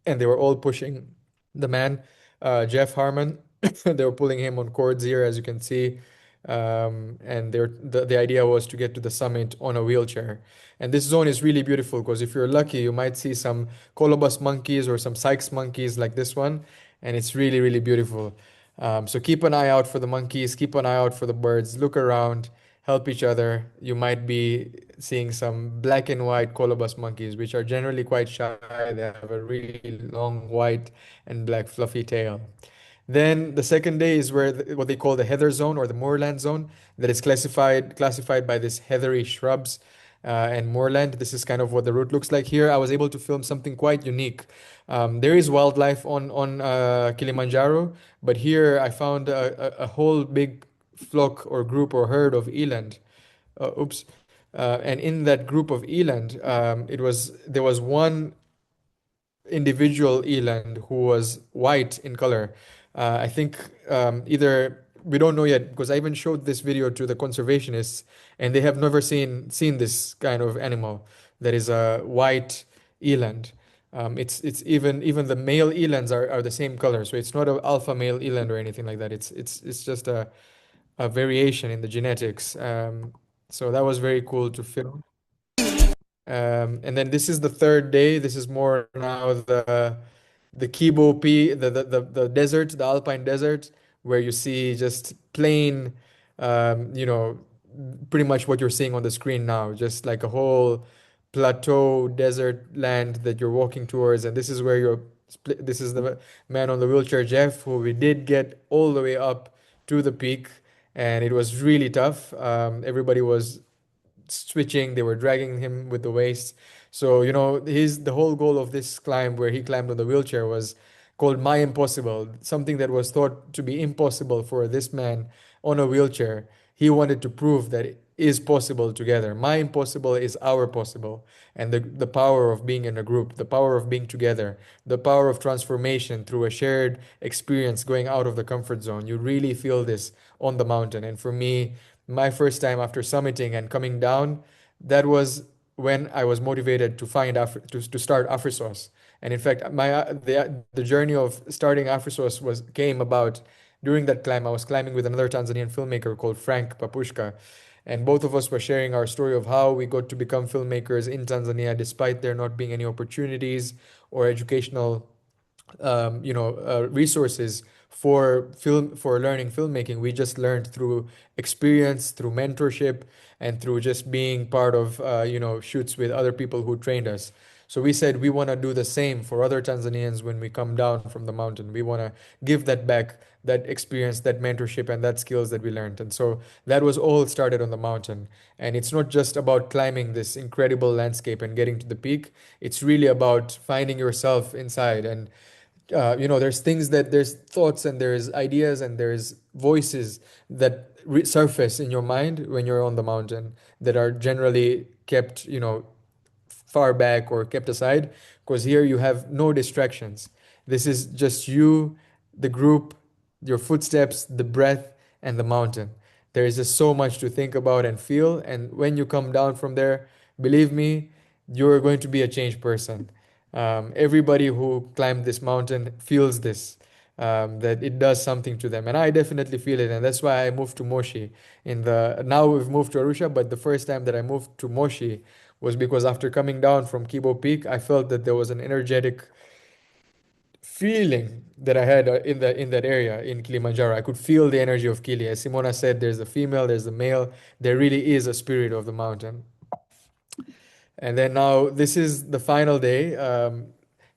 [SPEAKER 2] and they were all pushing the man, Jeff Harmon. They were pulling him on cords here, as you can see. and the idea was to get to the summit on a wheelchair. And this zone is really beautiful because if you're lucky, you might see some colobus monkeys or some Sykes monkeys like this one, and it's really, really beautiful. So keep an eye out for the monkeys, keep an eye out for the birds, look around, help each other. You might be seeing some black and white colobus monkeys, which are generally quite shy. They have a really long white and black fluffy tail. Then the second day is where what they call the heather zone or the moorland zone that is classified by this heathery shrubs and moorland. This is kind of what the route looks like here. I was able to film something quite unique. There is wildlife on Kilimanjaro, but here I found a whole big flock or group or herd of eland. Oops. And in that group of eland, there was one individual eland who was white in color. I think either we don't know yet because I even showed this video to the conservationists and they have never seen this kind of animal that is a white eland. It's even the male elands are the same color, so it's not an alpha male eland or anything like that. It's just a variation in the genetics. So that was very cool to film. And then this is the third day. This is more now the Kibo P, the desert, the Alpine desert, where you see just plain, you know, pretty much what you're seeing on the screen now, just like a whole plateau desert land that you're walking towards. And this is where this is the man on the wheelchair, Jeff, who we did get all the way up to the peak, and it was really tough. Everybody was switching, they were dragging him with the waist. So you know, the whole goal of this climb where he climbed on the wheelchair was called My Impossible, something that was thought to be impossible for this man on a wheelchair. He wanted to prove that it is possible together. My impossible is our possible. And the power of being in a group, the power of being together, the power of transformation through a shared experience going out of the comfort zone. You really feel this on the mountain. And for me, my first time after summiting and coming down, that was when I was motivated to to start AFRISOS. And in fact, the journey of starting AFRISOS came about during that climb. I was climbing with another Tanzanian filmmaker called Frank Papushka, and both of us were sharing our story of how we got to become filmmakers in Tanzania, despite there not being any opportunities or educational resources for learning filmmaking. We just learned through experience, through mentorship, and through just being part of shoots with other people who trained us. So we said we want to do the same for other Tanzanians when we come down from the mountain. We want to give that back, that experience, that mentorship, and that skills that we learned. And so that was all started on the mountain. And it's not just about climbing this incredible landscape and getting to the peak. It's really about finding yourself inside. And there's thoughts and there's ideas and there's voices that surface in your mind when you're on the mountain that are generally kept, far back or kept aside, because here you have no distractions. This is just you, the group, your footsteps, the breath, and the mountain. There is just so much to think about and feel. And when you come down from there, believe me, you're going to be a changed person. Everybody who climbed this mountain feels this, that it does something to them. And I definitely feel it. And that's why I moved to Moshi. Now we've moved to Arusha, but the first time that I moved to Moshi was because after coming down from Kibo Peak, I felt that there was an energetic feeling that I had in that area in Kilimanjaro. I could feel the energy of Kili. As Simona said, there's the female, there's the male. There really is a spirit of the mountain. And then now this is the final day,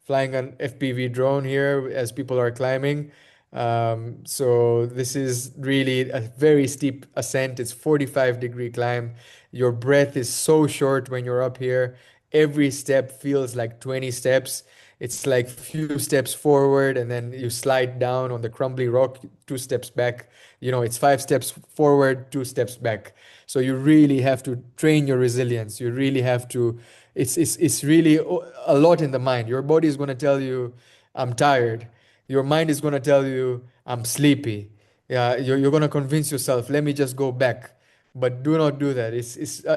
[SPEAKER 2] flying an FPV drone here as people are climbing. So this is really a very steep ascent. It's 45-degree climb. Your breath is so short when you're up here. Every step feels like 20 steps. It's like few steps forward and then you slide down on the crumbly rock, 2 steps back. It's 5 steps forward, 2 steps back. So you really have to train your resilience. You really have to, it's really a lot in the mind. Your body is going to tell you, I'm tired. Your mind is going to tell you, I'm sleepy. Yeah, you're going to convince yourself, let me just go back. but do not do that.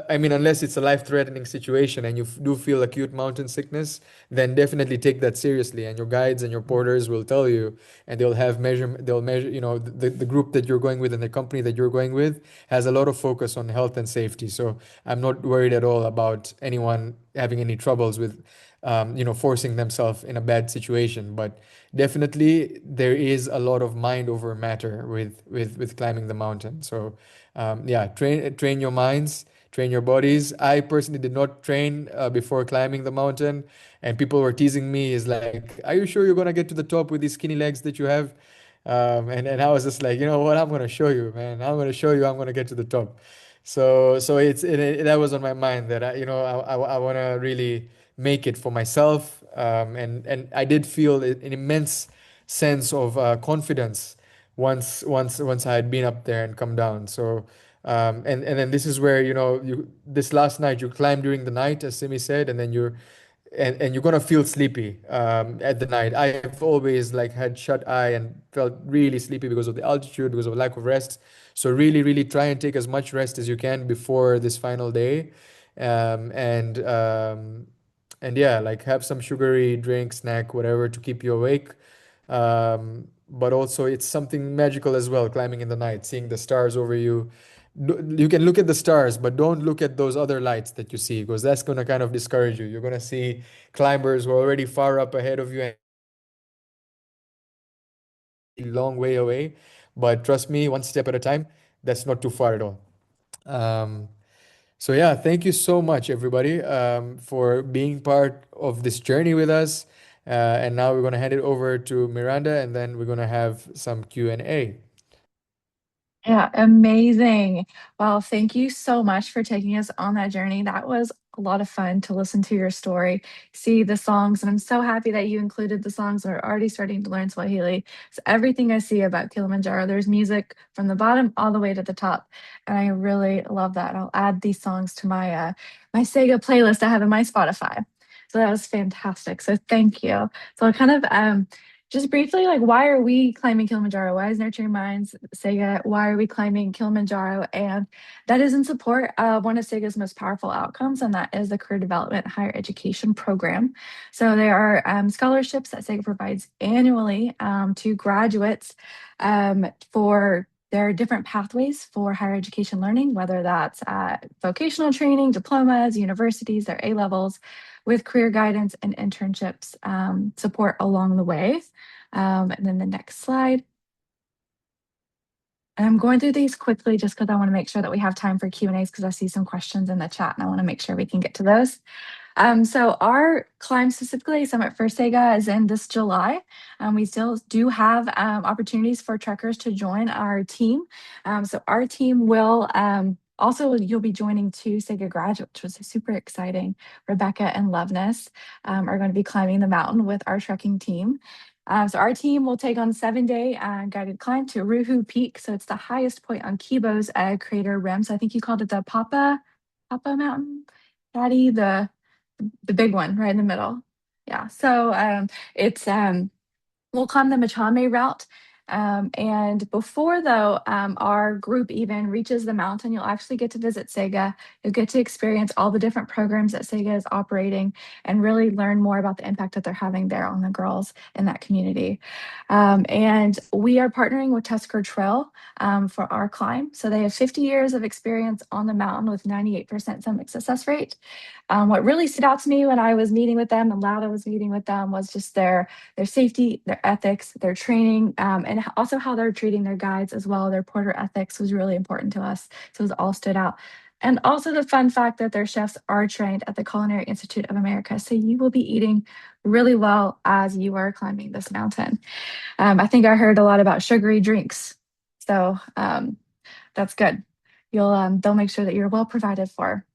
[SPEAKER 2] I mean, unless it's a life-threatening situation and you do feel acute mountain sickness, then definitely take that seriously. And your guides and your porters will tell you, and they'll measure, the group that you're going with and the company that you're going with has a lot of focus on health and safety. So I'm not worried at all about anyone having any troubles with, forcing themselves in a bad situation. But definitely there is a lot of mind over matter with climbing the mountain. So yeah, train your minds, train your bodies. I personally did not train before climbing the mountain, and people were teasing me, is like, are you sure you're gonna get to the top with these skinny legs that you have? And I was just like, you know what, I'm gonna show you, man. I'm gonna show you I'm gonna get to the top. So that was on my mind, that I want to really make it for myself, and I did feel an immense sense of confidence once I had been up there and come down. So and then this is where, this last night you climb during the night, as Simi said, and then and you're gonna feel sleepy at the night. I've always like had shut eye and felt really sleepy because of the altitude, because of lack of rest. So really, really try and take as much rest as you can before this final day, um, and um, and yeah, like have some sugary drink, snack, whatever to keep you awake. But also it's something magical as well, climbing in the night, seeing the stars over you. You can look at the stars, but don't look at those other lights that you see, because that's going to kind of discourage you. You're going to see climbers who are already far up ahead of you and a long way away. But trust me, one step at a time, that's not too far at all. Um, so yeah, thank you so much, everybody, for being part of this journey with us. And now we're going to hand it over to Miranda, and then we're going to have some Q&A.
[SPEAKER 1] Yeah, amazing. Well, thank you so much for taking us on that journey. That was a lot of fun to listen to your story, see the songs, and I'm so happy that you included the songs. We're already starting to learn Swahili. So everything I see about Kilimanjaro, there's music from the bottom all the way to the top, and I really love that. I'll add these songs to my Sega playlist I have in my Spotify. So that was fantastic. So thank you. So I kind of just briefly, like, why are we climbing Kilimanjaro? Why is Nurturing Minds Sega? Why are we climbing Kilimanjaro? And that is in support of one of Sega's most powerful outcomes, and that is the Career Development Higher Education Program. So there are scholarships that Sega provides annually to graduates for their different pathways for higher education learning, whether that's vocational training, diplomas, universities, their A levels, with career guidance and internships support along the way. And then the next slide. And I'm going through these quickly just because I want to make sure that we have time for Q&As, because I see some questions in the chat and I want to make sure we can get to those. So our climb, specifically Summit for Sega, is in this July. We still do have opportunities for trekkers to join our team. So our team will also, you'll be joining two Sega graduates, which is super exciting. Rebecca and Loveness are going to be climbing the mountain with our trekking team. So our team will take on 7-day guided climb to Ruhu Peak. So it's the highest point on Kibo's crater rim. So I think you called it the Papa Mountain, Daddy, the big one right in the middle. Yeah. So it's we'll climb the Machame route. And before, though, our group even reaches the mountain, you'll actually get to visit Sega. You'll get to experience all the different programs that Sega is operating and really learn more about the impact that they're having there on the girls in that community. And we are partnering with Tusker Trail for our climb. So they have 50 years of experience on the mountain with 98% summit success rate. What really stood out to me when I was meeting with them and Lada was meeting with them was just their safety, their ethics, their training, and also how they're treating their guides as well. Their porter ethics was really important to us. So it all stood out. And also the fun fact that their chefs are trained at the Culinary Institute of America. So you will be eating really well as you are climbing this mountain. I think I heard a lot about sugary drinks. So that's good. They'll make sure that you're well provided for.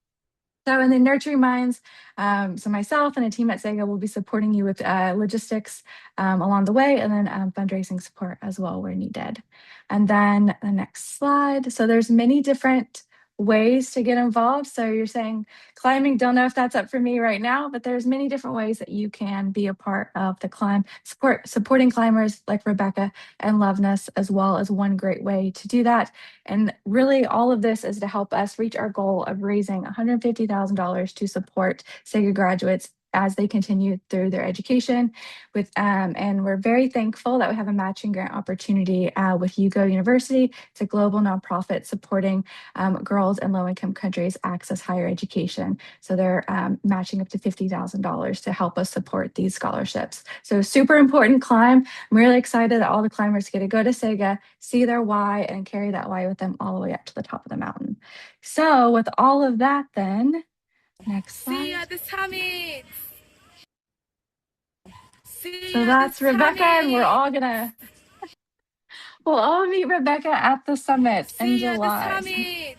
[SPEAKER 1] So in the Nurturing Minds, so myself and a team at Sega will be supporting you with logistics along the way, and then fundraising support as well where needed. And then the next slide. So there's many different ways to get involved. So you're saying climbing, don't know if that's up for me right now, but there's many different ways that you can be a part of the climb, supporting climbers like Rebecca and Loveness as well as one great way to do that. And really all of this is to help us reach our goal of raising $150,000 to support SEGA graduates as they continue through their education and we're very thankful that we have a matching grant opportunity with UGO University. It's a global nonprofit supporting girls in low-income countries access higher education. So they're matching up to $50,000 to help us support these scholarships. So super important climb. I'm really excited that all the climbers get to go to SEGA, see their why, and carry that why with them all the way up to the top of the mountain. So with all of that then, next slide.
[SPEAKER 6] See you at the summit.
[SPEAKER 1] So that's Rebecca, and we'll all meet Rebecca at the summit in July.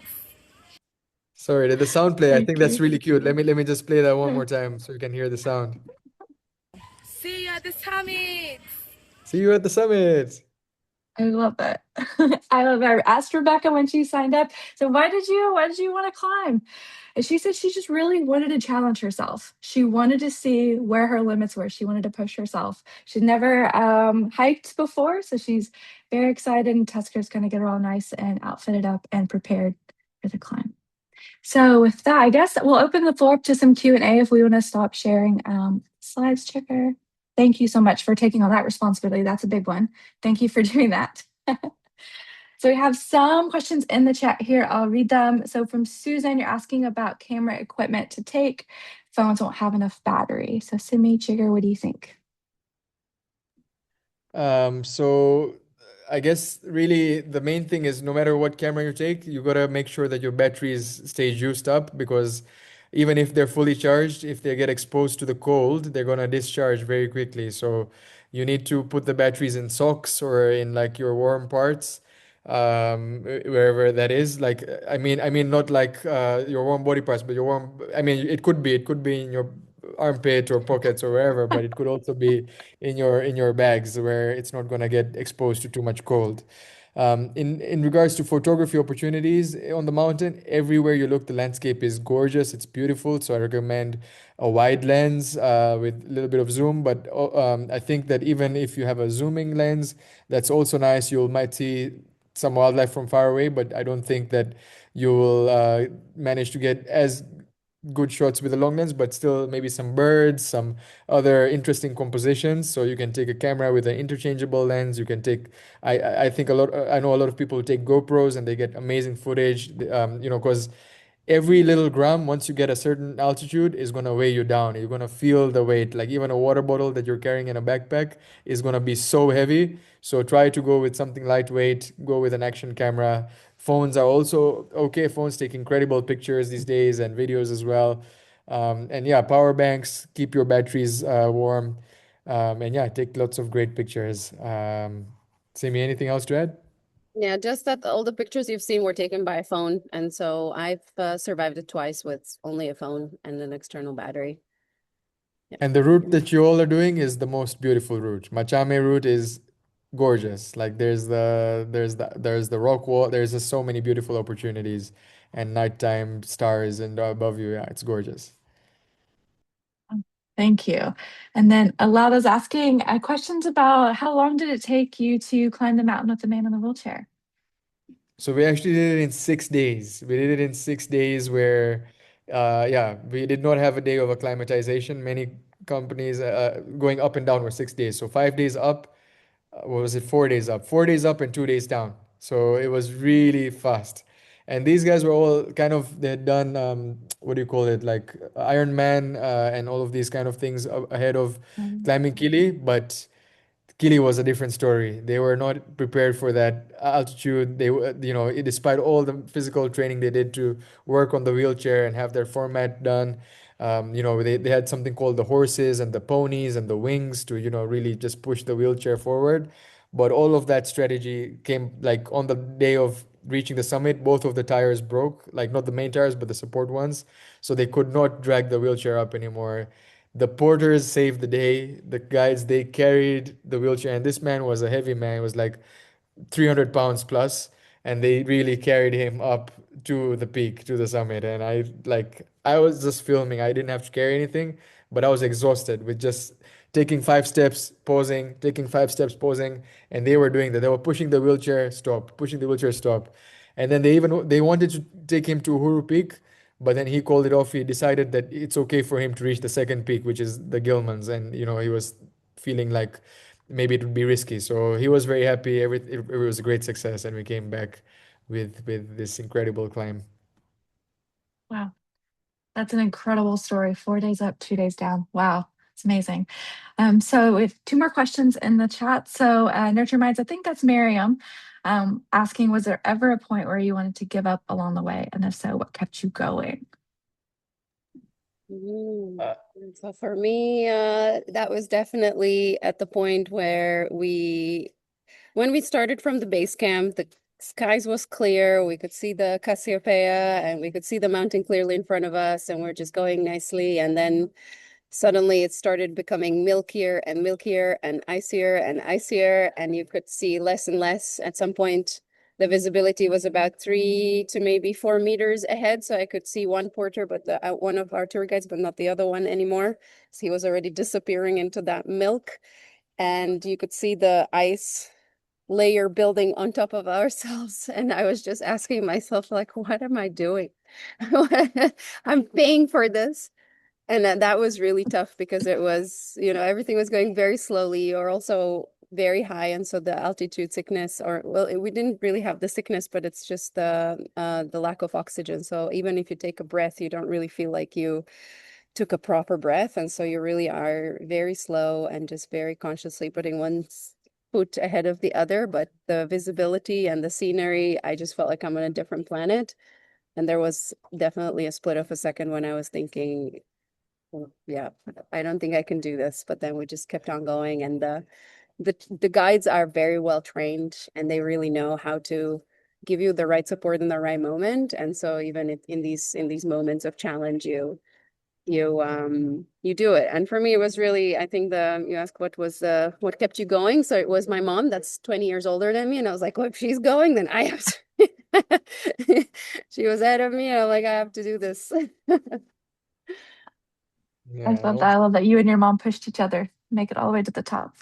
[SPEAKER 2] Sorry, did the sound play? I
[SPEAKER 1] Thank
[SPEAKER 2] think that's
[SPEAKER 1] you.
[SPEAKER 2] really cute. Let me just play that one more time so you can hear the sound.
[SPEAKER 6] See you at the summit.
[SPEAKER 2] See you at the summit.
[SPEAKER 1] I love it. I love it. I asked Rebecca when she signed up. So why did you want to climb? And she said she just really wanted to challenge herself. She wanted to see where her limits were. She wanted to push herself. She'd never hiked before, so she's very excited. And Tusker's going to get her all nice and outfitted up and prepared for the climb. So with that, I guess we'll open the floor up to some Q&A if we want to stop sharing slides, Checker. Thank you so much for taking on that responsibility. That's a big one. Thank you for doing that. So we have some questions in the chat here. I'll read them. So from Susan, you're asking about camera equipment to take. Phones won't have enough battery. So Simi, Jigar, what do you think?
[SPEAKER 2] So I guess really the main thing is no matter what camera you take, you gotta make sure that your batteries stay juiced up because even if they're fully charged, if they get exposed to the cold, they're gonna discharge very quickly. So you need to put the batteries in socks or in like your warm parts, wherever that is. Like I mean not like your warm body parts, but your warm. I mean it could be in your armpit or pockets or wherever, but it could also be in your bags where it's not gonna get exposed to too much cold. In regards to photography opportunities on the mountain, everywhere you look, the landscape is gorgeous. It's beautiful. So I recommend a wide lens with a little bit of zoom. But I think that even if you have a zooming lens, that's also nice. You might see some wildlife from far away, but I don't think that you will manage to get as good shots with a long lens, but still maybe some birds, some other interesting compositions. So you can take a camera with an interchangeable lens. You can take, I think I know a lot of people who take GoPros and they get amazing footage, because every little gram, once you get a certain altitude, is going to weigh you down. You're going to feel the weight. Like even a water bottle that you're carrying in a backpack is going to be so heavy. So try to go with something lightweight, go with an action camera. Phones are also okay. Phones take incredible pictures these days and videos as well. And yeah, power banks, keep your batteries warm. And yeah, take lots of great pictures. Simi, anything else to add?
[SPEAKER 3] Yeah, just that all the pictures you've seen were taken by a phone, and so I've survived it twice with only a phone and an external battery. Yeah.
[SPEAKER 2] And the route that you all are doing is the most beautiful route. Machame route is gorgeous. Like there's the rock wall. There's just so many beautiful opportunities and nighttime stars and above you. Yeah, it's gorgeous.
[SPEAKER 1] Thank you. And then Alada's asking questions about how long did it take you to climb the mountain with the man in the wheelchair?
[SPEAKER 2] So we actually did it in 6 days. We did it in 6 days where, yeah, we did not have a day of acclimatization. Many companies going up and down were 6 days. So 5 days up, what was it? 4 days up. 4 days up and 2 days down. So it was really fast. And these guys were all kind of, they had done, what do you call it? Like Iron Man and all of these kind of things ahead of climbing Kili. But Kili was a different story. They were not prepared for that altitude. They were, despite all the physical training they did to work on the wheelchair and have their format done, they had something called the horses and the ponies and the wings to, really just push the wheelchair forward. But all of that strategy came like on the day of reaching the summit, both of the tires broke, like not the main tires, but the support ones. So they could not drag the wheelchair up anymore. The porters saved the day. The guides, they carried the wheelchair, and this man was a heavy man. He was like 300 pounds plus, and they really carried him up to the peak, to the summit. And I was just filming. I didn't have to carry anything, but I was exhausted with just taking 5 steps, pausing, taking 5 steps, pausing, and they were doing that. They were pushing the wheelchair, stop, pushing the wheelchair, stop. And then they wanted to take him to Uhuru Peak, but then he called it off. He decided that it's okay for him to reach the second peak, which is the Gilmans, and he was feeling like maybe it would be risky. So he was very happy. It was a great success, and we came back with this incredible climb.
[SPEAKER 1] Wow. That's an incredible story. 4 days up, 2 days down. Wow. It's amazing. So we have two more questions in the chat. So Nurture Minds, I think that's Miriam, asking, was there ever a point where you wanted to give up along the way? And if so, what kept you going?
[SPEAKER 3] So for me, that was definitely at the point where when we started from the base camp, the skies was clear. We could see the Cassiopeia and we could see the mountain clearly in front of us, and we're just going nicely. And then suddenly it started becoming milkier and milkier and icier, and you could see less and less. At some point, the visibility was about 3 to maybe 4 meters ahead. So I could see one porter, but one of our tour guides, but not the other one anymore. So he was already disappearing into that milk. And you could see the ice layer building on top of ourselves. And I was just asking myself, like, what am I doing? I'm paying for this. And that was really tough because it was, everything was going very slowly or also very high. And so the altitude sickness, we didn't really have the sickness, but it's just the lack of oxygen. So even if you take a breath, you don't really feel like you took a proper breath. And so you really are very slow and just very consciously putting one foot ahead of the other. But the visibility and the scenery, I just felt like I'm on a different planet. And there was definitely a split of a second when I was thinking, yeah, I don't think I can do this. But then we just kept on going, and the guides are very well trained, and they really know how to give you the right support in the right moment. And so even in these moments of challenge, you do it. And for me, it was really, I think you asked what kept you going. So it was my mom, that's 20 years older than me, and I was like, well, if she's going, then I have to. She was ahead of me, and I'm like, I have to do this.
[SPEAKER 1] I
[SPEAKER 2] Yeah,
[SPEAKER 1] love that. I love that you and your mom pushed each other, make it all the way to the top.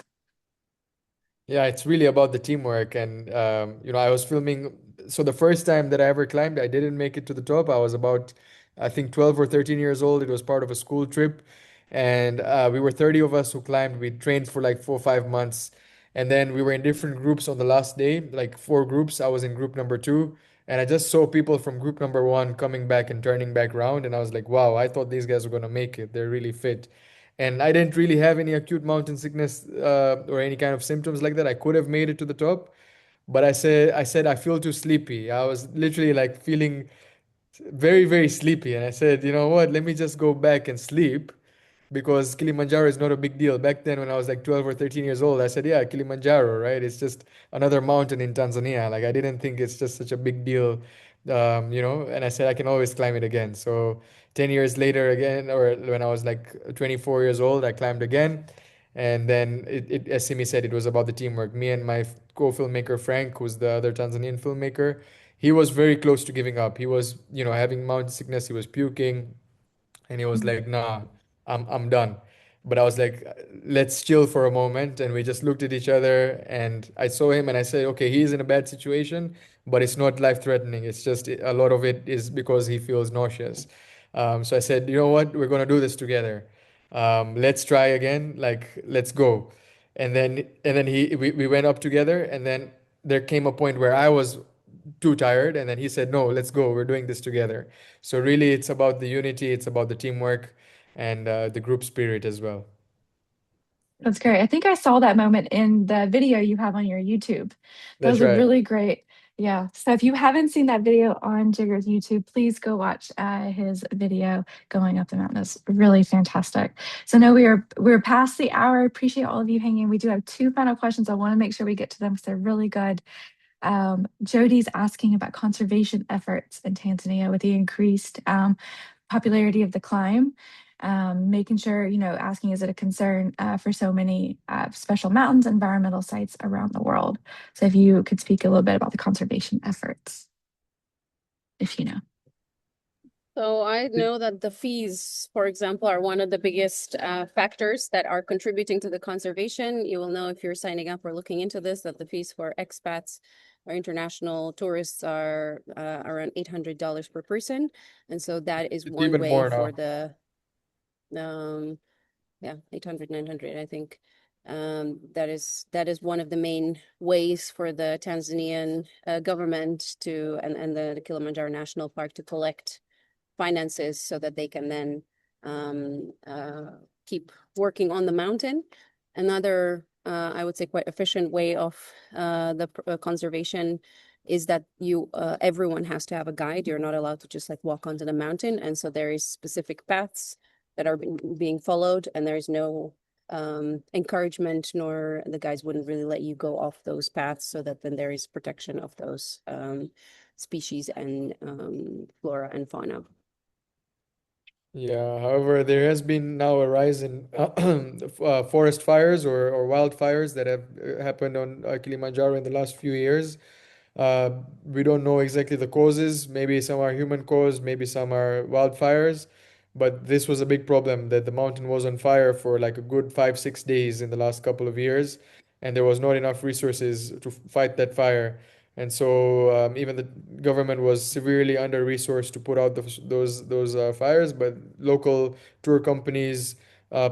[SPEAKER 2] yeah, it's really about the teamwork. And I was filming. So the first time that I ever climbed, I didn't make it to the top. I was about, I think, 12 or 13 years old. It was part of a school trip, and we were 30 of us who climbed. We trained for like 4 or 5 months, and then we were in different groups on the last day, like 4 groups. I was in group number 2, and I just saw people from group number 1 coming back and turning back around, and I was like, wow, I thought these guys were gonna make it. They're really fit. And I didn't really have any acute mountain sickness or any kind of symptoms like that. I could have made it to the top, but I said I feel too sleepy. I was literally like feeling very, very sleepy, and I said, you know what? Let me just go back and sleep, because Kilimanjaro is not a big deal. Back then, when I was like 12 or 13 years old, I said, yeah, Kilimanjaro, right? It's just another mountain in Tanzania. Like, I didn't think it's just such a big deal, and I said, I can always climb it again. So 10 years later, again, or when I was like 24 years old, I climbed again. And then, as Simi said, it was about the teamwork. Me and my co-filmmaker, Frank, who's the other Tanzanian filmmaker, he was very close to giving up. He was, having mountain sickness. He was puking, and he was like, nah, I'm done. But I was like, let's chill for a moment. And we just looked at each other, and I saw him and I said, okay, he's in a bad situation, but it's not life threatening. It's just a lot of it is because he feels nauseous. So I said, you know what, we're going to do this together. Let's try again. Like, let's go. And then we went up together, and then there came a point where I was too tired, and then he said, no, let's go, we're doing this together. So really, it's about the unity, it's about the teamwork, and the group spirit as well.
[SPEAKER 1] That's great. I think I saw that moment in the video you have on your YouTube. That
[SPEAKER 2] That's
[SPEAKER 1] was a
[SPEAKER 2] right.
[SPEAKER 1] really great. Yeah. So if you haven't seen that video on Jigar's YouTube, please go watch his video going up the mountain. It's really fantastic. So no, we're past the hour. I appreciate all of you hanging. We do have 2 final questions. I want to make sure we get to them because they're really good. Jody's asking about conservation efforts in Tanzania with the increased popularity of the climb. making sure, asking, is it a concern for so many special mountains, environmental sites around the world? So if you could speak a little bit about the conservation efforts, if you know.
[SPEAKER 3] So I know that the fees, for example, are one of the biggest factors that are contributing to the conservation. You will know if you're signing up or looking into this that the fees for expats or international tourists are around $800 per person, and so that is
[SPEAKER 2] It's
[SPEAKER 3] one
[SPEAKER 2] even
[SPEAKER 3] way
[SPEAKER 2] more
[SPEAKER 3] for
[SPEAKER 2] now.
[SPEAKER 3] the yeah, 800, 900, I think. That is one of the main ways for the Tanzanian government to and the Kilimanjaro National Park to collect finances so that they can then keep working on the mountain. Another, I would say, quite efficient way of the conservation is that everyone has to have a guide. You're not allowed to just like walk onto the mountain, and so there is specific paths that are being followed, and there is no encouragement, nor the guides wouldn't really let you go off those paths, so that then there is protection of those species and flora and fauna.
[SPEAKER 2] Yeah, however, there has been now a rise in forest fires or wildfires that have happened on Kilimanjaro in the last few years. Uh, we don't know exactly the causes. Maybe some are human caused, maybe some are wildfires. But this was a big problem that the mountain was on fire for like a good 5, 6 days in the last couple of years, and there was not enough resources to fight that fire. And so even the government was severely under-resourced to put out those fires, but local tour companies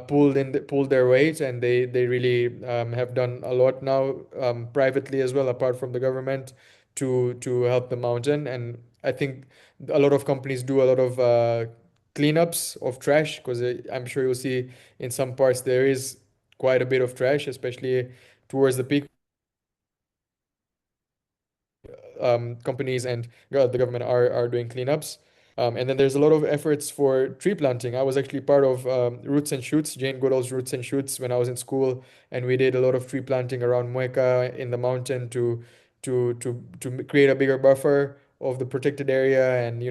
[SPEAKER 2] pulled their weight, and they really have done a lot now privately as well, apart from the government, to help the mountain. And I think a lot of companies do a lot of cleanups of trash, because I'm sure you'll see in some parts there is quite a bit of trash, especially towards the peak. Companies and the government are doing cleanups. And then there's a lot of efforts for tree planting. I was actually part of Roots and Shoots, Jane Goodall's Roots and Shoots, when I was in school, and we did a lot of tree planting around Mueca in the mountain to create a bigger buffer of the protected area, and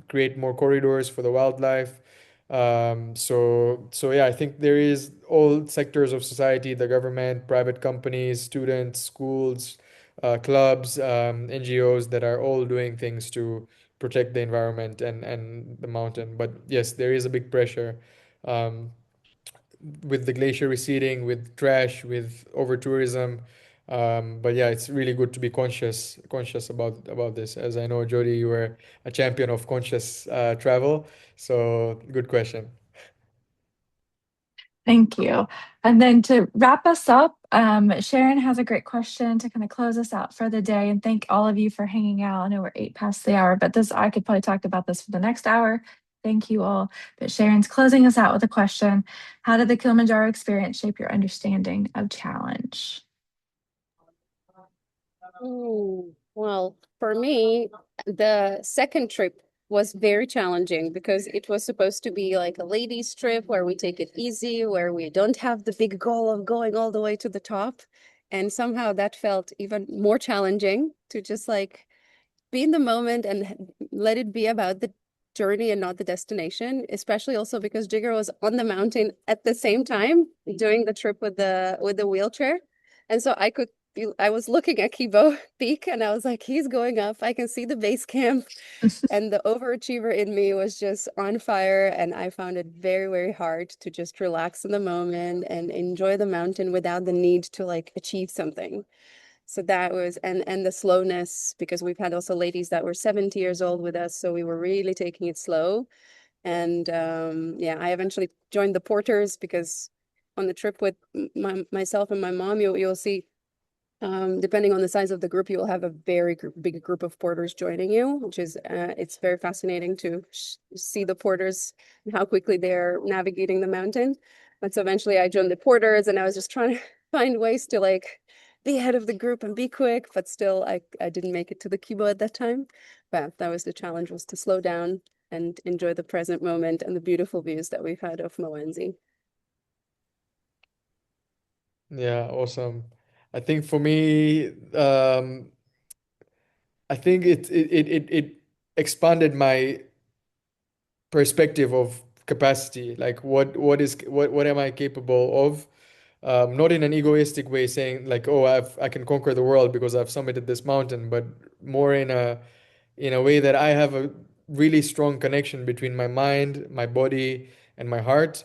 [SPEAKER 2] create more corridors for the wildlife. So yeah, I think there is all sectors of society, the government, private companies, students, schools, clubs, NGOs, that are all doing things to protect the environment and the mountain. But yes, there is a big pressure um, with the glacier receding, with trash, with over tourism. But yeah, it's really good to be conscious about this. As I know, Jody, you were a champion of conscious travel. So good question.
[SPEAKER 1] Thank you. And then to wrap us up, Sharon has a great question to kind of close us out for the day. And thank all of you for hanging out. I know we're 8 past the hour, but I could probably talk about this for the next hour. Thank you all. But Sharon's closing us out with a question. How did the Kilimanjaro experience shape your understanding of challenge?
[SPEAKER 3] Well, for me, the second trip was very challenging because it was supposed to be like a ladies' trip where we take it easy, where we don't have the big goal of going all the way to the top. And somehow that felt even more challenging to just like be in the moment and let it be about the journey and not the destination, especially also because Jigar was on the mountain at the same time doing the trip with the wheelchair. And so I was looking at Kibo Peak and I was like, he's going up. I can see the base camp. And the overachiever in me was just on fire. And I found it very, very hard to just relax in the moment and enjoy the mountain without the need to like achieve something. So that was, and the slowness, because we've had also ladies that were 70 years old with us. So we were really taking it slow. And yeah, I eventually joined the porters because on the trip with myself and my mom, you'll see depending on the size of the group, you will have a very big group of porters joining you, which is it's very fascinating to see the porters and how quickly they're navigating the mountain. But so eventually I joined the porters and I was just trying to find ways to like be ahead of the group and be quick, but still I didn't make it to the Kibo at that time. But that was the challenge, was to slow down and enjoy the present moment and the beautiful views that we've had of Mwanzi.
[SPEAKER 2] Yeah, awesome. I think for me, I think it expanded my perspective of capacity, like what am I capable of? Not in an egoistic way, saying like, oh, I can conquer the world because I've summited this mountain, but more in a way that I have a really strong connection between my mind, my body, and my heart.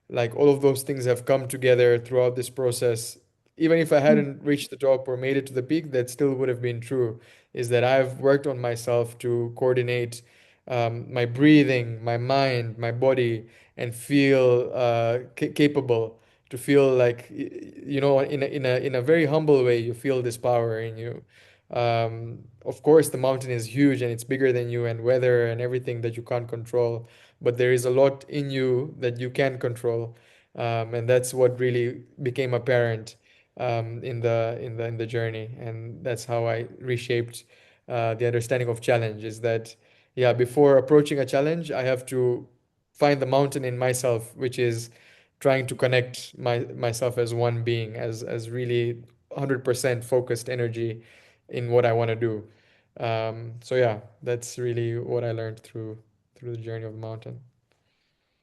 [SPEAKER 2] Like all of those things have come together throughout this process. Even if I hadn't reached the top or made it to the peak, that still would have been true. Is that I've worked on myself to coordinate my breathing, my mind, my body, and feel capable. To feel like you know, in a very humble way, you feel this power in you. Of course, the mountain is huge and it's bigger than you, and weather and everything that you can't control. But there is a lot in you that you can control, and that's what really became apparent in the journey. And that's how I reshaped the understanding of challenge. Is that yeah, before approaching a challenge, I have to find the mountain in myself, which is trying to connect myself as one being, as really 100% focused energy in what I want to do. So yeah, that's really what I learned through the journey of the mountain.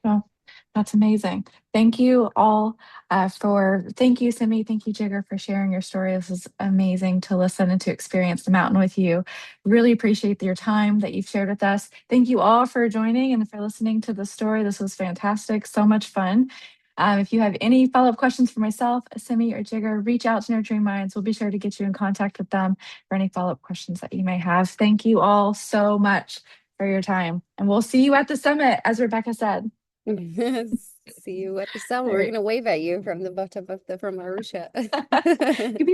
[SPEAKER 1] Well, that's amazing. Thank you all thank you, Simi. Thank you, Jigar, for sharing your story. This is amazing to listen and to experience the mountain with you. Really appreciate your time that you've shared with us. Thank you all for joining and for listening to the story. This was fantastic. So much fun. If you have any follow-up questions for myself, Simi, or Jigar, reach out to Nurturing Minds. We'll be sure to get you in contact with them for any follow-up questions that you may have. Thank you all so much for your time. And we'll see you at the summit, as Rebecca said.
[SPEAKER 3] See you at the summit.
[SPEAKER 1] All
[SPEAKER 3] We're
[SPEAKER 1] right.
[SPEAKER 3] gonna wave at you from the bottom of from Arusha.
[SPEAKER 1] You'd be